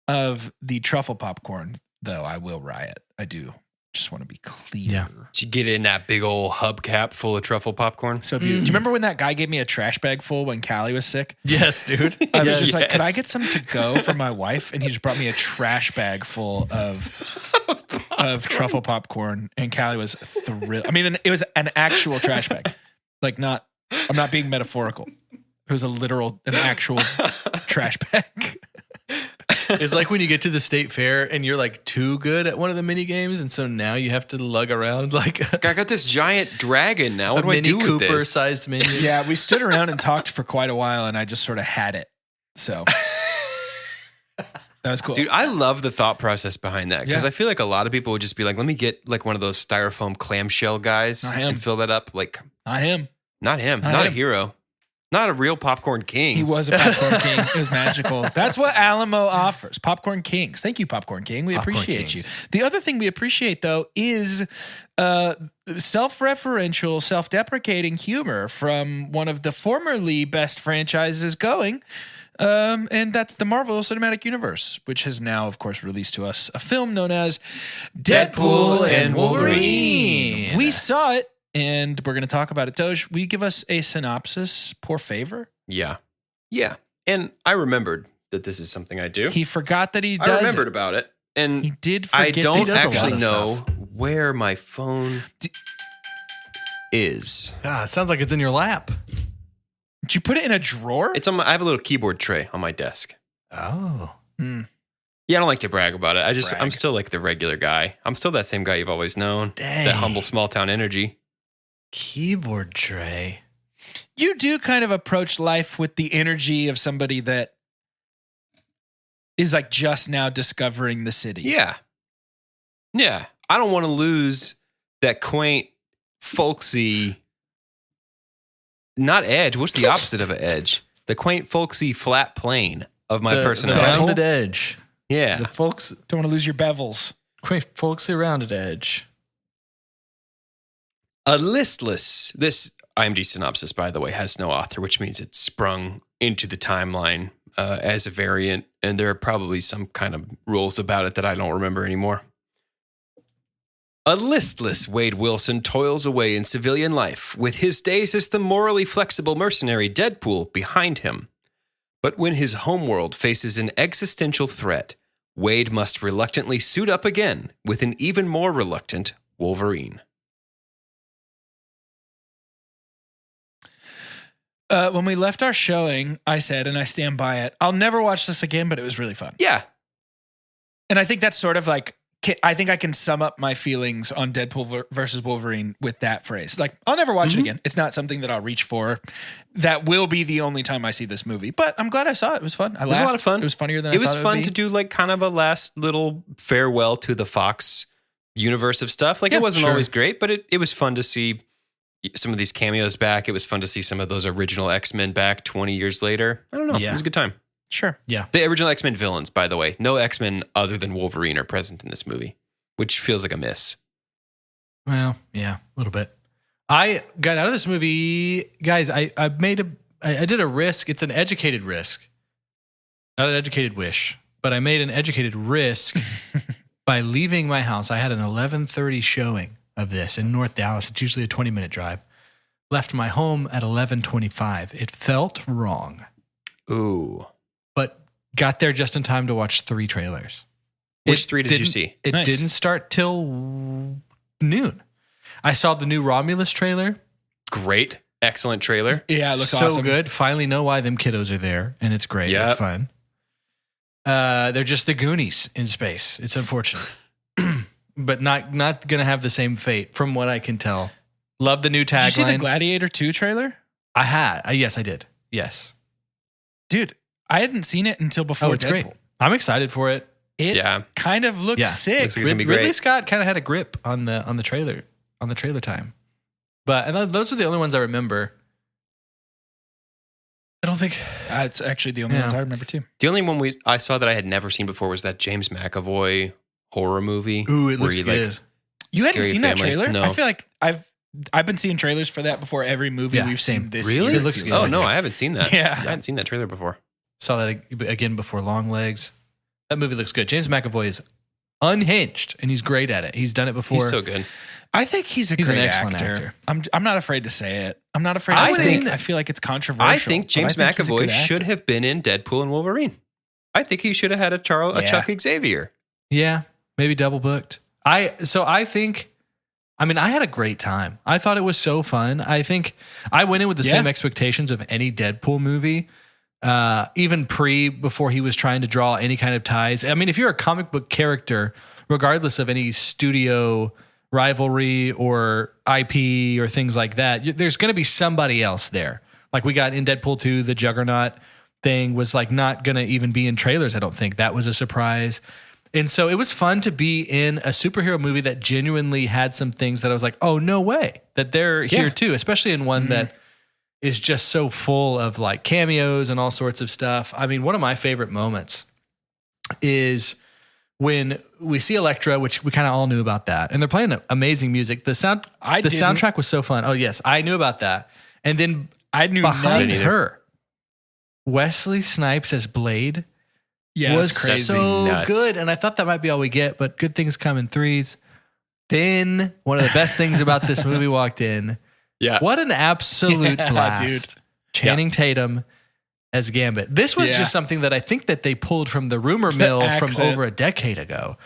of the truffle popcorn, though, I will riot. I do. Just want to be clear. Yeah. Did you get it in that big old hubcap full of truffle popcorn? So beautiful. Do you remember when that guy gave me a trash bag full when Callie was sick? Yes, dude. I was just like, could I get some to go for my wife? And he just brought me a trash bag full of truffle popcorn. And Callie was thrilled. I mean, it was an actual trash bag. Like I'm not being metaphorical. It was an actual trash bag. It's like when you get to the state fair and you're like too good at one of the mini games, and so now you have to lug around like I got this giant dragon now. What a do I Mini do with Cooper this? sized minion. Yeah, we stood around and talked for quite a while, and I just sort of had it. So That was cool. Dude, I love the thought process behind that because Yeah. I feel like a lot of people would just be like, let me get like one of those styrofoam clamshell guys Not him. and fill that up. Like, Not him. not him. Not Not a him. hero. Not a real popcorn king. He was a popcorn king. It was magical. That's what Alamo offers. Popcorn Kings. Thank you, Popcorn King. We Popcorn appreciate Kings. you. The other thing we appreciate, though, is self-referential, self-deprecating humor from one of the formerly best franchises going. And that's the Marvel Cinematic Universe, which has now, of course, released to us a film known as Deadpool and Wolverine. We saw it. And we're going to talk about it. Doge, will you give us a synopsis, por favor? Yeah. Yeah. And I remembered that this is something I do. He forgot that he does. I remembered about it. And He did I forget. don't does a lot actually of know stuff. where my phone is. Ah, it sounds like it's in your lap. Did you put it in a drawer? It's on my, I have a little keyboard tray on my desk. Oh. Hmm. Yeah, I don't like to brag about it. I'm Brag. still like the regular guy. I'm still that same guy you've always known. Dang. That humble small town energy. Keyboard tray. You do kind of approach life with the energy of somebody that is like just now discovering the city. Yeah. Yeah. I don't want to lose that quaint, folksy, not edge. What's the opposite of an edge? The quaint, folksy, flat plane of my The personality. rounded edge. Yeah. The folks, Don't want to lose your bevels. quaint, folksy rounded edge. A listless, this IMDb synopsis, by the way, has no author, which means it's sprung into the timeline as a variant. And there are probably some kind of rules about it that I don't remember anymore. A listless Wade Wilson toils away in civilian life, with his days as the morally flexible mercenary Deadpool behind him. But when his homeworld faces an existential threat, Wade must reluctantly suit up again with an even more reluctant Wolverine. When we left our showing, I said, and I stand by it, I'll never watch this again, but it was really fun. Yeah. And I think that's sort of like, I think I can sum up my feelings on Deadpool versus Wolverine with that phrase. Like, I'll never watch it again. It's not something that I'll reach for. That will be the only time I see this movie. But I'm glad I saw it. It was fun. I It was a laughed. lot of fun. It was funnier than I It was thought fun would to be. do like kind of a last little farewell to the Fox universe of stuff. Like Yeah, it wasn't sure. always great, but it was fun to see some of these cameos back. It was fun to see some of those original X-Men back 20 years later. I don't know. Yeah. It was a good time. Sure. The original X-Men villains, by the way. No X-Men other than Wolverine are present in this movie, which feels like a miss. Well, yeah, a little bit. I got out of this movie, guys. I did a risk. It's an educated risk, not an educated wish, but I made an educated risk by leaving my house. I had an 11:30 showing of this in North Dallas. It's usually a 20-minute drive. Left my home at 11:25. It felt wrong, Ooh. but got there just in time to watch 3 trailers. Which It 3 did you didn't- see? It Nice. didn't start till noon. I saw the new Romulus trailer. Great. Excellent trailer. Yeah, it looks so awesome. good. Finally know why them kiddos are there, and it's great. Yep. It's fun. They're just the Goonies in space. It's unfortunate, but not gonna have the same fate, from what I can tell. Love the new Did you see the tagline. Gladiator 2 trailer? I had. Yes, I did. Yes. Dude, I hadn't seen it until before Oh, it's Deadpool. great. I'm excited for it. It Yeah. kind of looks Yeah. sick. Looks like it's gonna be great. Ridley Scott kind of had a grip on the trailer time, but and those are the only ones I remember. I don't think. It's actually the only Yeah. ones I remember too. The only one I saw that I had never seen before was that James McAvoy horror movie. Ooh, it where looks he, good. like, You hadn't Scary seen that Family. trailer? No. I feel like I've been seeing trailers for that before every movie Yeah, we've same. seen this Really? year. It looks feels good. Oh like. no, I haven't seen that. Yeah. I hadn't seen that trailer before. Saw that again before Long Legs. That movie looks good. James McAvoy is unhinged, and he's great at it. He's done it before. He's so good. I think he's a He's an great excellent actor. actor. I'm not afraid to say it. I'm not afraid I to say think- it. I feel like it's controversial. I think but James think he's a McAvoy good should actor. have been in Deadpool and Wolverine. I think he should have had a Yeah. Chuck Xavier. Yeah, maybe double booked. I had a great time. I thought it was so fun. I think I went in with the Yeah. same expectations of any Deadpool movie, even before he was trying to draw any kind of ties. I mean, if you're a comic book character, regardless of any studio rivalry or IP or things like that, there's going to be somebody else there. Like we got in Deadpool 2, the Juggernaut. thing was like not going to even be in trailers. I don't think that was a surprise. And so it was fun to be in a superhero movie that genuinely had some things that I was like, oh, no way that they're here too, especially in one that is just so full of like cameos and all sorts of stuff. I mean, one of my favorite moments is when we see Elektra, which we kind of all knew about that, and they're playing amazing music. The soundtrack was so fun. Oh yes, I knew about that. And then I knew behind nothing. her, Wesley Snipes as Blade was it's crazy. so Nuts. good. And I thought that might be all we get, but good things come in threes. Then one of the best things about this movie walked in. Yeah. What an absolute blast. Dude. Channing Tatum as Gambit. This was just something that I think that they pulled from the rumor mill from accent. over a decade ago.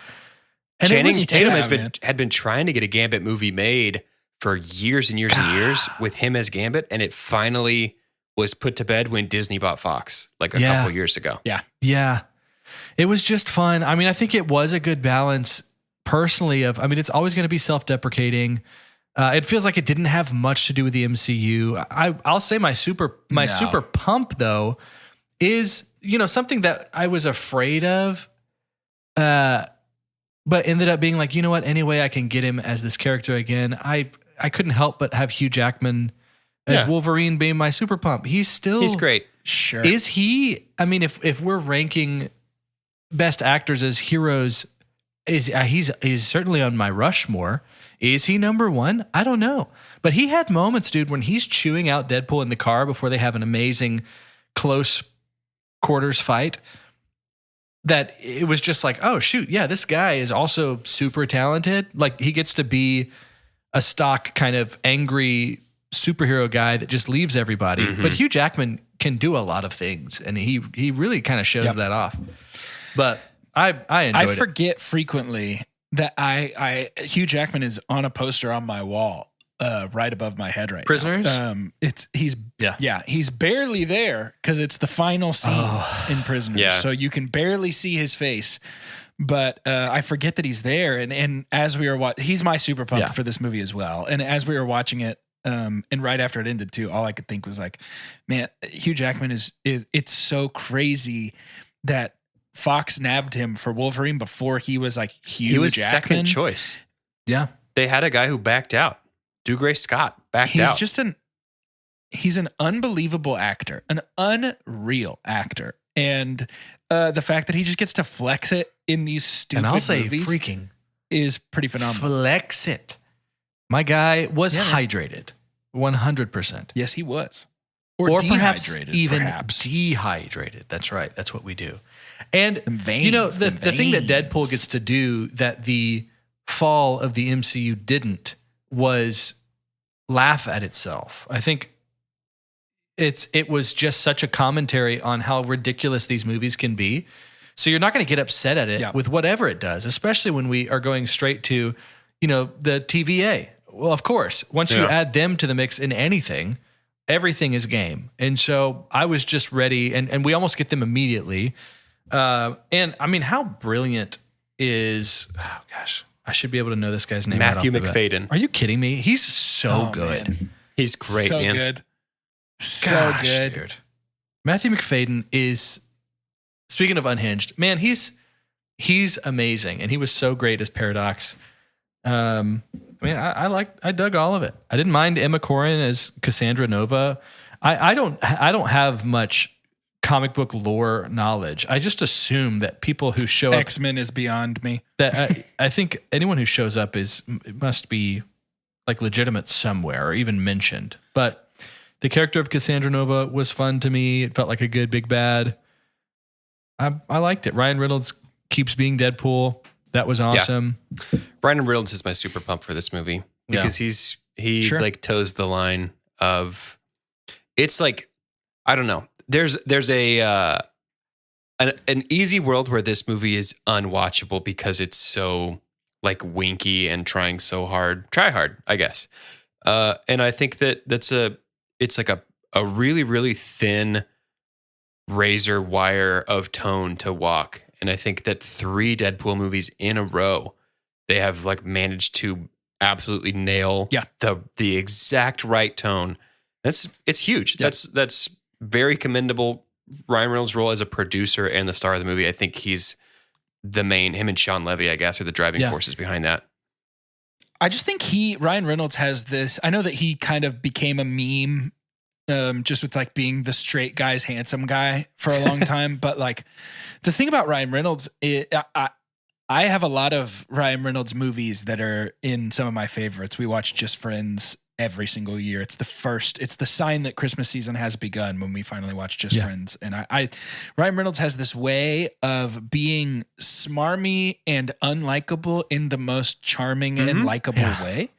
And Channing it was Tatum just- had been trying to get a Gambit movie made for years and years and years with him as Gambit, and it finally was put to bed when Disney bought Fox like a couple years ago. Yeah. It was just fun. I mean, I think it was a good balance personally it's always going to be self-deprecating. It feels like it didn't have much to do with the MCU. I'll say my super pump though is, something that I was afraid of, but ended up being like, you know what? Any way I can get him as this character again. I couldn't help but have Hugh Jackman as Wolverine being my super pump. He's great. Sure. Is he? I mean, if we're ranking best actors as heroes, he's certainly on my Rushmore. Is he number one? I don't know. But he had moments, dude, when he's chewing out Deadpool in the car before they have an amazing close quarters fight, that it was just like, oh, shoot, yeah, this guy is also super talented. Like, he gets to be a stock kind of angry superhero guy that just leaves everybody. Mm-hmm. But Hugh Jackman can do a lot of things, and he really kind of shows that off. But I enjoyed it. I forget frequently that Hugh Jackman is on a poster on my wall, right above my head right Prisoners? now. He's barely there because it's the final scene in Prisoners, Yeah. so you can barely see his face. But I forget that he's there, and as we were he's my super pump for this movie as well. And as we were watching it, and right after it ended too, all I could think was like, man, Hugh Jackman is it's so crazy that Fox nabbed him for Wolverine before he was like Hugh He was Jackman. second choice. Yeah. They had a guy who backed out. Dougray Scott backed out. He's an unbelievable actor, an unreal actor. And the fact that he just gets to flex it in these stupid And I'll say movies freaking is pretty phenomenal. flex it. My guy was hydrated 100%. Yes, he was. Or perhaps dehydrated, even perhaps. dehydrated. That's right. That's what we do. And Them veins, the them thing that veins. Deadpool gets to do that the fall of the MCU didn't was laugh at itself. I think it was just such a commentary on how ridiculous these movies can be. So you're not going to get upset at it with whatever it does, especially when we are going straight to, the TVA. Well, of course, once you add them to the mix in anything, everything is game. And so I was just ready, and we almost get them immediately. And I mean, how brilliant is, I should be able to know this guy's name. Matthew right off the bat. McFadden. Are you kidding me? He's so good. Man. He's great, so man. good. So Gosh, good. dude. Matthew McFadden is, speaking of unhinged, man, he's amazing. And he was so great as Paradox. I dug all of it. I didn't mind Emma Corrin as Cassandra Nova. I don't have much comic book lore knowledge. I just assume that people who show up, X-Men is beyond me. that I think anyone who shows up must be like legitimate somewhere or even mentioned. But the character of Cassandra Nova was fun to me. It felt like a good big bad. I liked it. Ryan Reynolds keeps being Deadpool. That was awesome. Yeah. Ryan Reynolds is my super pump for this movie because he like toes the line of, it's like, I don't know. There's an easy world where this movie is unwatchable because it's so like winky and trying so hard, try hard, I guess. And I think it's like a really, really thin razor wire of tone to walk. And I think that 3 Deadpool movies in a row, they have like managed to absolutely nail the exact right tone. It's huge. Yep. That's very commendable Ryan Reynolds' role as a producer and the star of the movie. I think he's the main, him and Sean Levy, I guess, are the driving forces behind that. I just think Ryan Reynolds has this, I know that he kind of became a meme just with like being the straight guy's handsome guy for a long time. But like the thing about Ryan Reynolds, I have a lot of Ryan Reynolds movies that are in some of my favorites. We watch Just Friends every single year. It's the sign that Christmas season has begun when we finally watch Just Friends. And Ryan Reynolds has this way of being smarmy and unlikable in the most charming and likable way.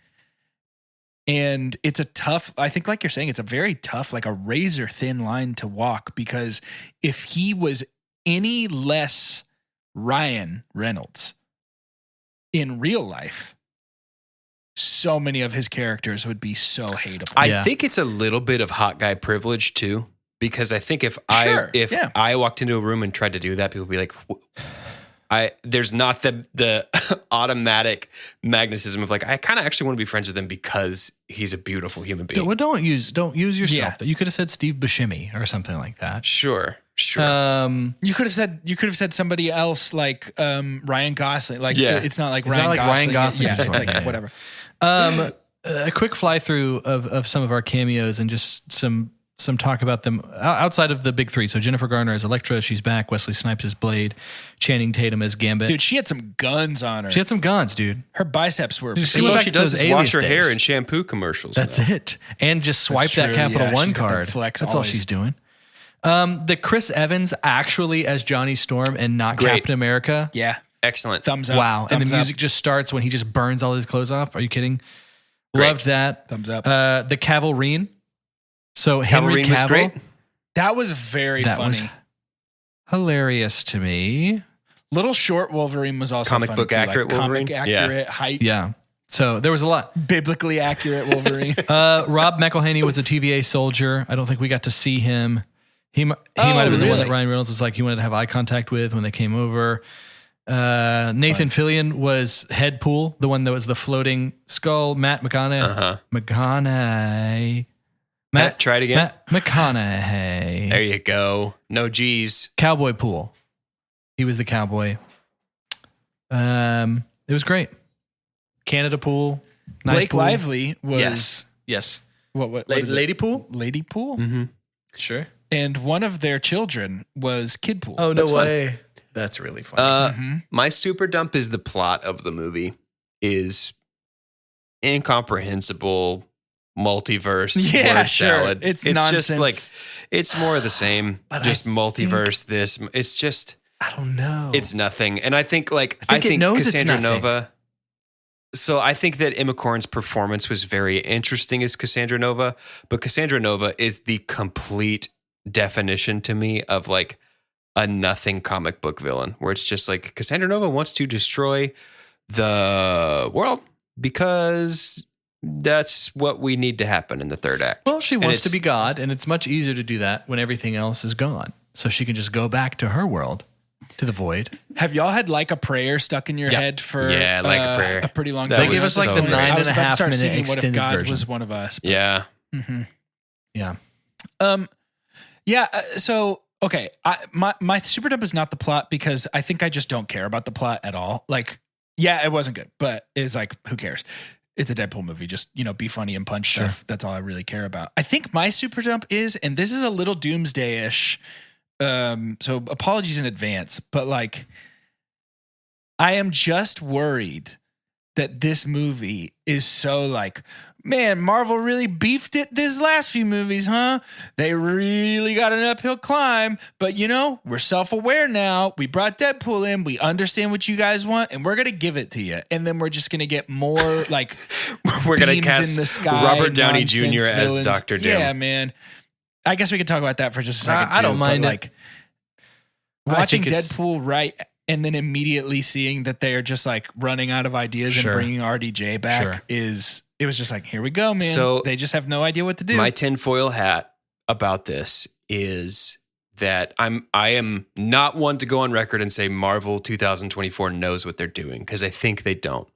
And it's a tough, I think like you're saying, it's a very tough, like a razor thin line to walk, because if he was any less Ryan Reynolds in real life, so many of his characters would be so hateable. I think it's a little bit of hot guy privilege too, because I think if I walked into a room and tried to do that, people would be like, there's not the automatic magnetism of like, I kind of actually want to be friends with him because he's a beautiful human being. Well, don't use yourself. You could have said Steve Buscemi or something like that. Sure. You could have said somebody else like Ryan Gosling. Like it's not like Ryan Gosling. Yeah, it's like whatever. A quick fly through of some of our cameos and just some talk about them outside of the big three. So Jennifer Garner as Elektra, she's back. Wesley Snipes as Blade. Channing Tatum as Gambit. Dude, she had some guns on her. She had some guns, dude. Her biceps were. All she does is wash her hair in shampoo commercials. That's it. And just swipe that Capital One card. That's all she's doing. The Chris Evans actually as Johnny Storm and not Captain America. Yeah. Excellent. Thumbs up. Wow. And Thumbs the music up. just starts when he just burns all his clothes off. Are you kidding? Great. Loved that. Thumbs up. The Cavalrine. So Henry Cavalrine Cavill. was great. That was very funny. Was hilarious to me. Little short Wolverine was also comic funny book too. accurate like Wolverine. Comic accurate height. Yeah. So there was a lot. Biblically accurate Wolverine. Rob McElhenney was a TVA soldier. I don't think we got to see him. He might have been the one that Ryan Reynolds was like, he wanted to have eye contact with when they came over. Nathan Fillion was Deadpool, the one that was the floating skull. Matt McConaughey. Matt, try it again. Matt McConaughey. There you go. No G's. Cowboy Pool. He was the cowboy. It was great. Canada Pool. Nice Blake pool. Lively was Yes. What is it? Lady Pool? Lady Pool? Mm-hmm. Sure. And one of their children was Kid Pool. Oh, no That's way. Fun. That's really funny. My super dump is the plot of the movie is incomprehensible multiverse word salad. It's just nonsense. like, it's more of the same. But just multiverse this. It's just, I don't know. it's nothing. And I think it knows Cassandra it's nothing. Nova. So I think that Emma Corrin's performance was very interesting as Cassandra Nova, but Cassandra Nova is the complete definition to me of like a nothing comic book villain, where it's just like Cassandra Nova wants to destroy the world because that's what we need to happen in the third act. Well, she wants to be God, and it's much easier to do that when everything else is gone. So she can just go back to her world, to the void. Have y'all had like a prayer stuck in your head for Like a prayer a pretty long That time? They gave us like so the great. 9.5 minute What if extended God version. was one of us? But- Yeah. Yeah. So okay, my super dump is not the plot, because I think I just don't care about the plot at all. Like, yeah, it wasn't good, but it's like, who cares? It's a Deadpool movie. Just, be funny and punch stuff. That's all I really care about. I think my super dump is, and this is a little doomsday-ish, so apologies in advance, but like, I am just worried that this movie is so like, man, Marvel really beefed it this last few movies, huh? They really got an uphill climb, but we're self-aware now. We brought Deadpool in. We understand what you guys want, and we're going to give it to you. And then we're just going to get more like We're going to beams cast in the sky, Robert Downey nonsense Jr. as villains. Dr. Doom. Yeah, man. I guess we could talk about that for just a second. I don't mind but, it. like, watching think it's- Deadpool right, and then immediately seeing that they are just like running out of ideas and bringing RDJ back it was just like, here we go, man. So they just have no idea what to do. My tinfoil hat about this is that I am not one to go on record and say Marvel 2024 knows what they're doing, because I think they don't.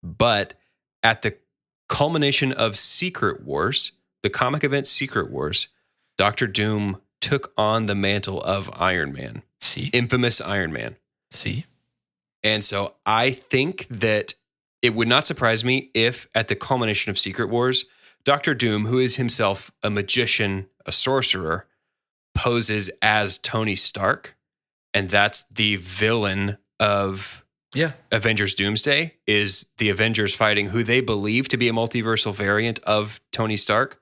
But at the culmination of Secret Wars, the comic event Secret Wars, Dr. Doom took on the mantle of Iron Man. See? Infamous Iron Man. See? And so I think that it would not surprise me if at the culmination of Secret Wars, Doctor Doom, who is himself a magician, a sorcerer, poses as Tony Stark. And that's the villain of Avengers Doomsday, is the Avengers fighting who they believe to be a multiversal variant of Tony Stark,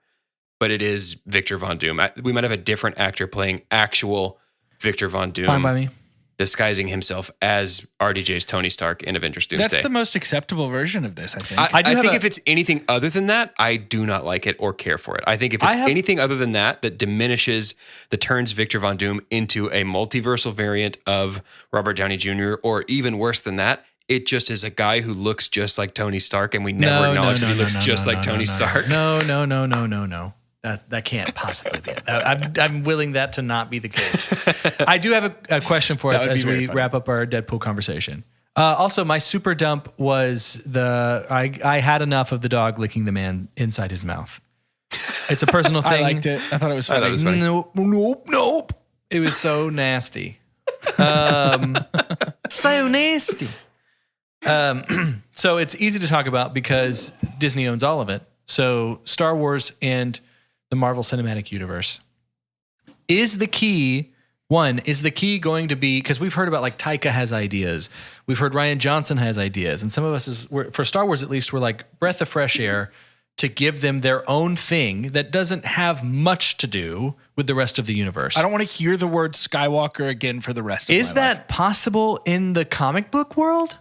but it is Victor Von Doom. We might have a different actor playing actual Victor Von Doom. Fine by me. Disguising himself as RDJ's Tony Stark in Avengers Doomsday. That's the most acceptable version of this, I think. I think if it's anything other than that, I do not like it or care for it. I think if it's anything other than that diminishes, that turns Victor Von Doom into a multiversal variant of Robert Downey Jr., or even worse than that, it just is a guy who looks just like Tony Stark, and we never acknowledge that he looks just like Tony Stark. No. That can't possibly be it. I'm willing that to not be the case. I do have a question for us as we wrap up our Deadpool conversation. Also, my super dump was I had enough of the dog licking the man inside his mouth. It's a personal thing. I liked it. I thought it was funny. Nope. It was so nasty. So nasty. So it's easy to talk about because Disney owns all of it. So Star Wars and the Marvel Cinematic Universe is the key. Is the key going to be, because we've heard about like Taika has ideas. We've heard Rian Johnson has ideas. And some of us, for Star Wars at least, we're like breath of fresh air to give them their own thing that doesn't have much to do with the rest of the universe. I don't want to hear the word Skywalker again for the rest of my life. Is that possible in the comic book world?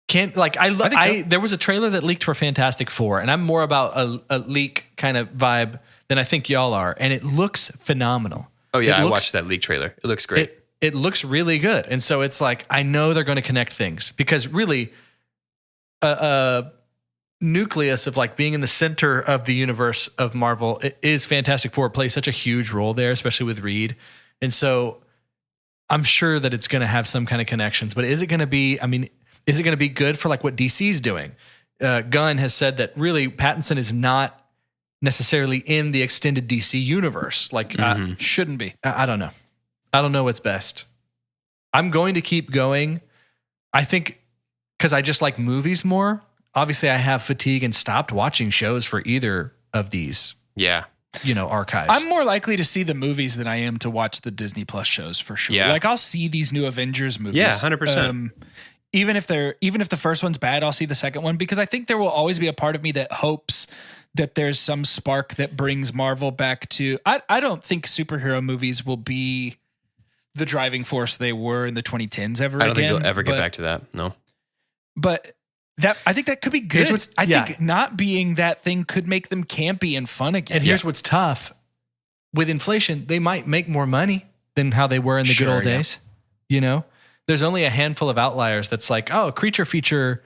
There was a trailer that leaked for Fantastic Four, and I'm more about a leak kind of vibe than I think y'all are, and it looks phenomenal. Oh yeah, I watched that leak trailer. It looks great. It looks really good, and so it's like I know they're going to connect things because really, a nucleus of like being in the center of the universe of Marvel is Fantastic Four. It plays such a huge role there, especially with Reed, and so I'm sure that it's going to have some kind of connections. But is it going to be? I mean, is it going to be good for like what DC's doing? Gunn has said that really Pattinson is not necessarily in the extended DC universe. Like, shouldn't be. I don't know. I don't know what's best. I'm going to keep going. I think because I just like movies more. Obviously, I have fatigue and stopped watching shows for either of these. Yeah. Archives. I'm more likely to see the movies than I am to watch the Disney Plus shows for sure. Yeah. Like I'll see these new Avengers movies. Yeah, 100%. Even if the first one's bad, I'll see the second one because I think there will always be a part of me that hopes that there's some spark that brings Marvel back to. I don't think superhero movies will be the driving force they were in the 2010s ever. I don't think they'll ever get back to that. No. But I think that could be good. I think not being that thing could make them campy and fun again. And here's what's tough. With inflation, they might make more money than how they were in the good old days. There's only a handful of outliers that's like, oh, creature feature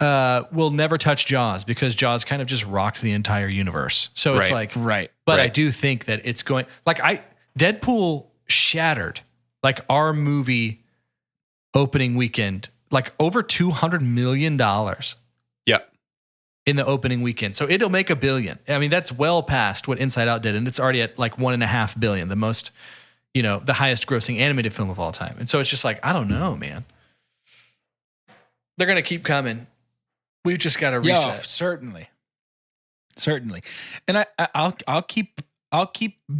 will never touch Jaws because Jaws kind of just rocked the entire universe. So it's But I do think that it's going Deadpool shattered like our movie opening weekend, like over $200 million. Yeah. In the opening weekend. So it'll make $1 billion. I mean, that's well past what Inside Out did. And it's already at like $1.5 billion, the most, the highest grossing animated film of all time. And so it's just like, I don't know, man. They're going to keep coming. We've just got to reset. Yeah, certainly. And I'll keep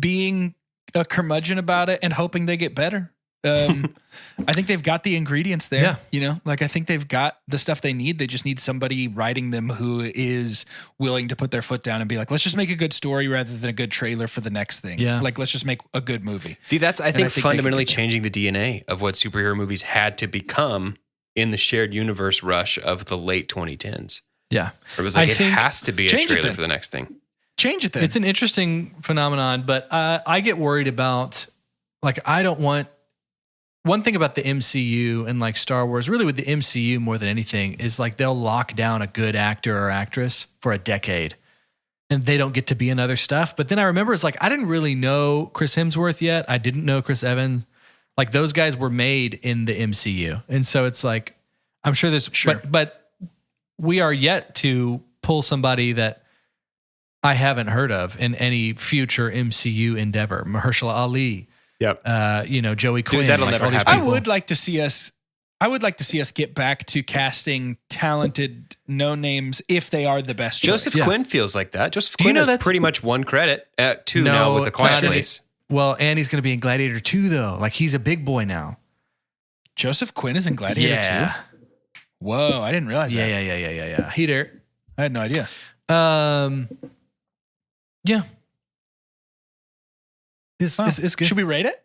being a curmudgeon about it and hoping they get better. I think they've got the ingredients there. Yeah. I think they've got the stuff they need. They just need somebody writing them who is willing to put their foot down and be like, let's just make a good story rather than a good trailer for the next thing. Yeah. Like, let's just make a good movie. See, that's, I think fundamentally changing the DNA of what superhero movies had to become in the shared universe rush of the late 2010s. Yeah. It was like, it has to be a trailer for the next thing. Change it then. It's an interesting phenomenon, but I get worried about, like, I don't want, one thing about the MCU and like Star Wars, really with the MCU more than anything, is like they'll lock down a good actor or actress for a decade and they don't get to be in other stuff. But then I remember it's like, I didn't really know Chris Hemsworth yet. I didn't know Chris Evans. Like those guys were made in the MCU. And so it's like, I'm sure there's, but we are yet to pull somebody that I haven't heard of in any future MCU endeavor. Mahershala Ali, Yep. Joey Quinn. that'll like never all these happen. I people. would like to see us get back to casting talented no names if they are the best Joseph choice. Quinn feels like that. Joseph Do you Quinn know has that's- pretty much one credit, two No, now with the Quiet not any- Place. Well, and he's going to be in Gladiator 2, though. Like, he's a big boy now. Joseph Quinn is in Gladiator 2? Whoa, I didn't realize that. Yeah. He there. I had no idea. Yeah. Wow. It's good. Should we rate it?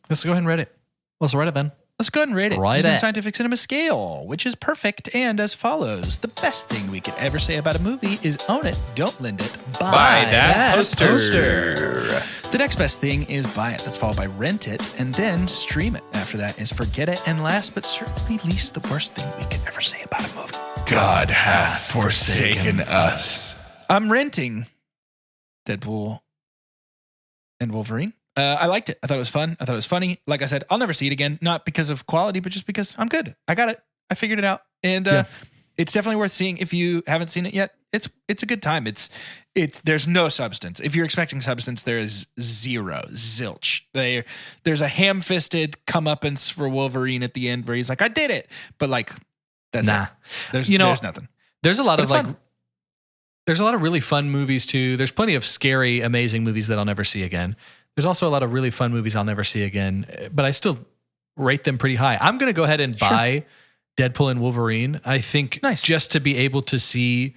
Let's go ahead and rate it. Let's rate it then. Let's go ahead and rate it. Rate Using it. Scientific Cinema Scale, which is perfect and as follows. The best thing we could ever say about a movie is own it, don't lend it, Buy that poster. The next best thing is buy it. That's followed by rent it and then stream it. After that is forget it. And last but certainly least, the worst thing we could ever say about a movie. God hath forsaken us. I'm renting Deadpool and Wolverine. I liked it. I thought it was fun. I thought it was funny. Like I said, I'll never see it again. Not because of quality, but just because I'm good. I got it. I figured it out. And it's definitely worth seeing if you haven't seen it yet. It's a good time. There's no substance. If you're expecting substance, there is zilch. There's a ham-fisted comeuppance for Wolverine at the end where he's like, I did it. But like, that's it. There's nothing. There's a lot But of it's fun. there's a lot of really fun movies too. There's plenty of scary, amazing movies that I'll never see again. There's also a lot of really fun movies I'll never see again, but I still rate them pretty high. I'm going to go ahead and buy Deadpool and Wolverine. I think just to be able to see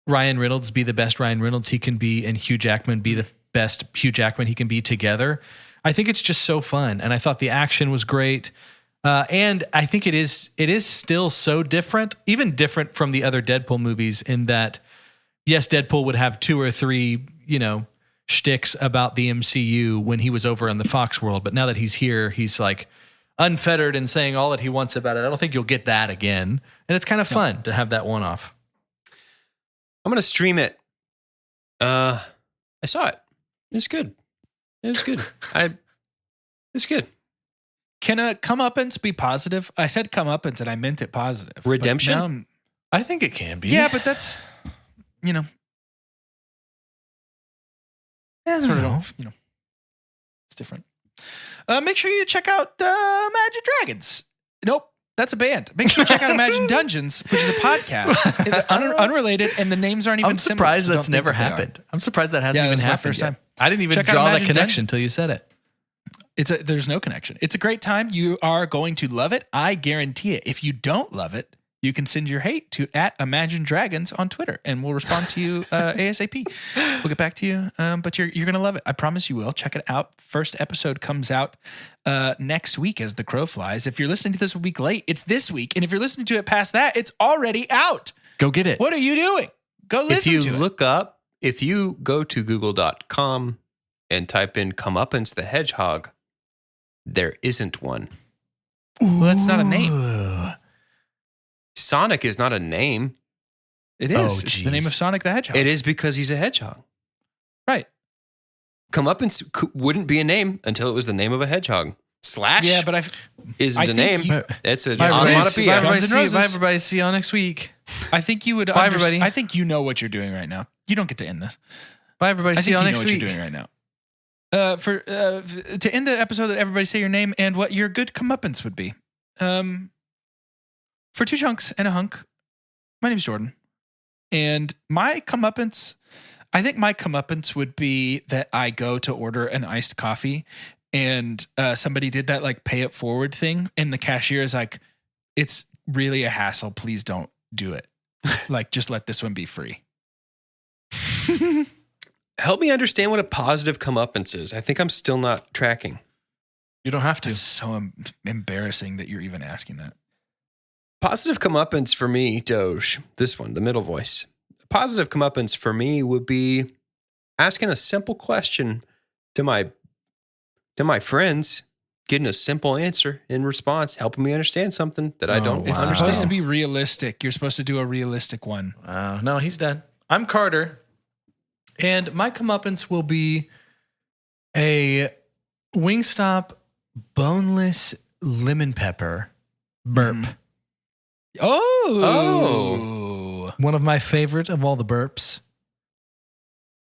Ryan Reynolds be the best Ryan Reynolds he can be and Hugh Jackman be the best Hugh Jackman he can be together, I think it's just so fun. And I thought the action was great. And I think it is still so different, even different from the other Deadpool movies in that, yes, Deadpool would have 2 or 3, shticks about the MCU when he was over in the Fox world. But now that he's here, he's like unfettered and saying all that he wants about it. I don't think you'll get that again. And it's kind of fun to have that one off. I'm going to stream it. I saw it. It's good. It was good. It's good. Can a comeuppance be positive? I said comeuppance and I meant it positive. but Redemption? now I'm- I think it can be. Yeah, but that's, sort of, it's different. Make sure you check out Imagine Dragons. Nope, that's a band. Make sure you check out Imagine Dungeons, which is a podcast, unrelated, and the names aren't even I'm similar, surprised so don't that's think never that they are. happened. I'm surprised that hasn't Yeah, even that's my happened first yet. time. I didn't even Check out draw the Imagine connection Dungeons. until you said it. There's no connection. It's a great time. You are going to love it. I guarantee it. If you don't love it, you can send your hate to @ImagineDragons on Twitter, and we'll respond to you ASAP. We'll get back to you, but you're gonna love it. I promise you will. Check it out. First episode comes out next week as the crow flies. If you're listening to this a week late, it's this week, and if you're listening to it past that, it's already out. Go get it. What are you doing? Go listen If to you it. look up, if you go to google.com and type in Comeuppance the Hedgehog, there isn't one. Well, that's not a name. Sonic is not a name. It is. Oh, It's the name geez. of Sonic the Hedgehog. It is because he's a hedgehog. Right. Comeuppance wouldn't be a name until it was the name of a hedgehog. Slash Yeah, but I isn't I a think name. you- It's a Bye, everybody. onomatopoeia. Bye, everybody. Guns N' See, Roses. bye, everybody. See y'all next week. I think you would. Bye, everybody. I think you know what you're doing right now. You don't get to end this. Bye, everybody. I See think y'all you know next what week. you're doing right now. To end the episode, that everybody say your name and what your good comeuppance would be. For 2 chunks and a hunk, my name's Jordan, and my comeuppance, I think my comeuppance would be that I go to order an iced coffee, and somebody did that like pay it forward thing, and the cashier is like, "It's really a hassle. Please don't do it. Like, just let this one be free." Help me understand what a positive comeuppance is. I think I'm still not tracking. You don't have to. It's so embarrassing that you're even asking that. Positive comeuppance for me, Doge, this one, the middle voice. Positive comeuppance for me would be asking a simple question to my friends, getting a simple answer in response, helping me understand something that I don't It's understand. supposed to be realistic. You're supposed to do a realistic one. No, he's done. I'm Carter, and my comeuppance will be a Wingstop boneless lemon pepper burp. Oh. One of my favorite of all the burps.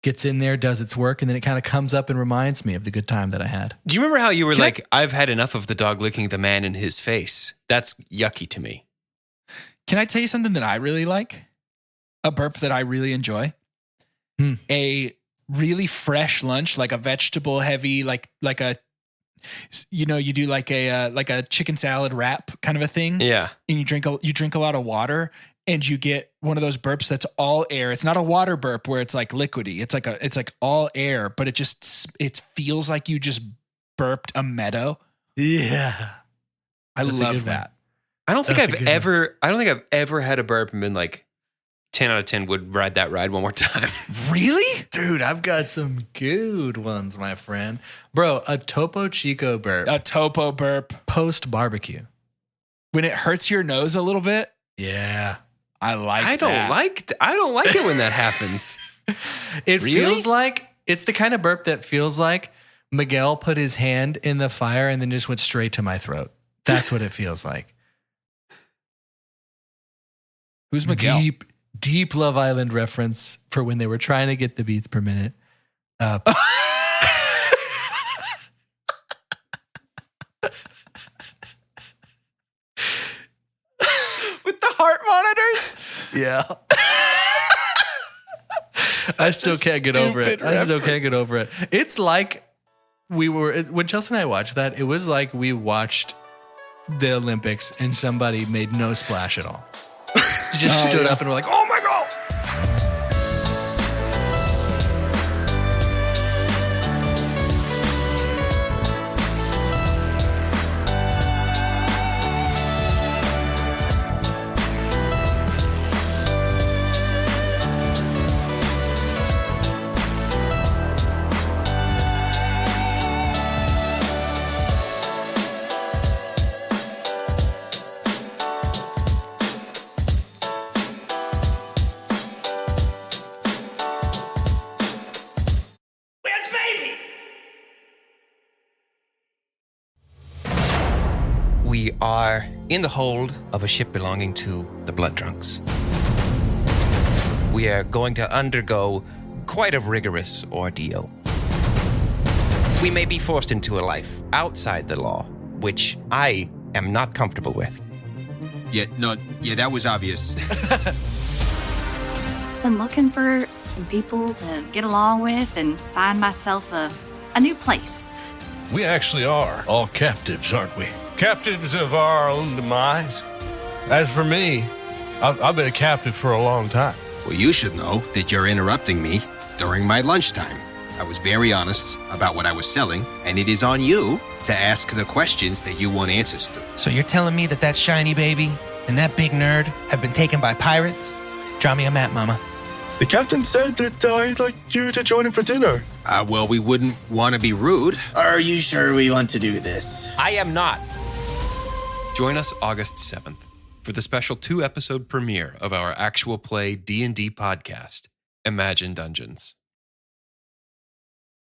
gets in there, does its work, and then it kind of comes up and reminds me of the good time that I had. Do you remember how you were I've had enough of the dog licking the man in his face? That's yucky to me. Can I tell you something that I really like? A burp that I really enjoy? A really fresh lunch, like a vegetable heavy, like a, you know, you do like a chicken salad wrap kind of a thing. Yeah. And you drink a lot of water and you get one of those burps that's all air. It's not a water burp where it's like liquidy. It's like all air, but it feels like you just burped a meadow. Yeah. I love that. I don't think I've ever had a burp and been like 10 out of 10 would ride that ride one more time. Really? Dude, I've got some good ones, my friend. Bro, a Topo Chico burp. A Topo burp. Post barbecue. When it hurts your nose a little bit. Yeah. I don't like it when that happens. It feels like, it's the kind of burp that feels like Miguel put his hand in the fire and then just went straight to my throat. That's what it feels like. Who's Miguel? Deep Love Island reference for when they were trying to get the beats per minute. With the heart monitors? Yeah. I still can't get over it. It's like when Chelsea and I watched that, it was like we watched the Olympics and somebody made no splash at all. Just stood up and were like, oh my God. We are in the hold of a ship belonging to the Blood Drunks. We are going to undergo quite a rigorous ordeal. We may be forced into a life outside the law, which I am not comfortable with. Yeah, that was obvious. Been looking for some people to get along with and find myself a new place. We actually are all captives, aren't we? Captives of our own demise. As for me, I've been a captive for a long time. Well, you should know that you're interrupting me during my lunchtime. I was very honest about what I was selling, and it is on you to ask the questions that you want answers to. So you're telling me that shiny baby and that big nerd have been taken by pirates? Draw me a map, Mama. The captain said that I'd like you to join him for dinner. Well, we wouldn't want to be rude. Are you sure we want to do this? I am not. Join us August 7th for the special 2-episode premiere of our actual play D&D podcast, Imagine Dungeons.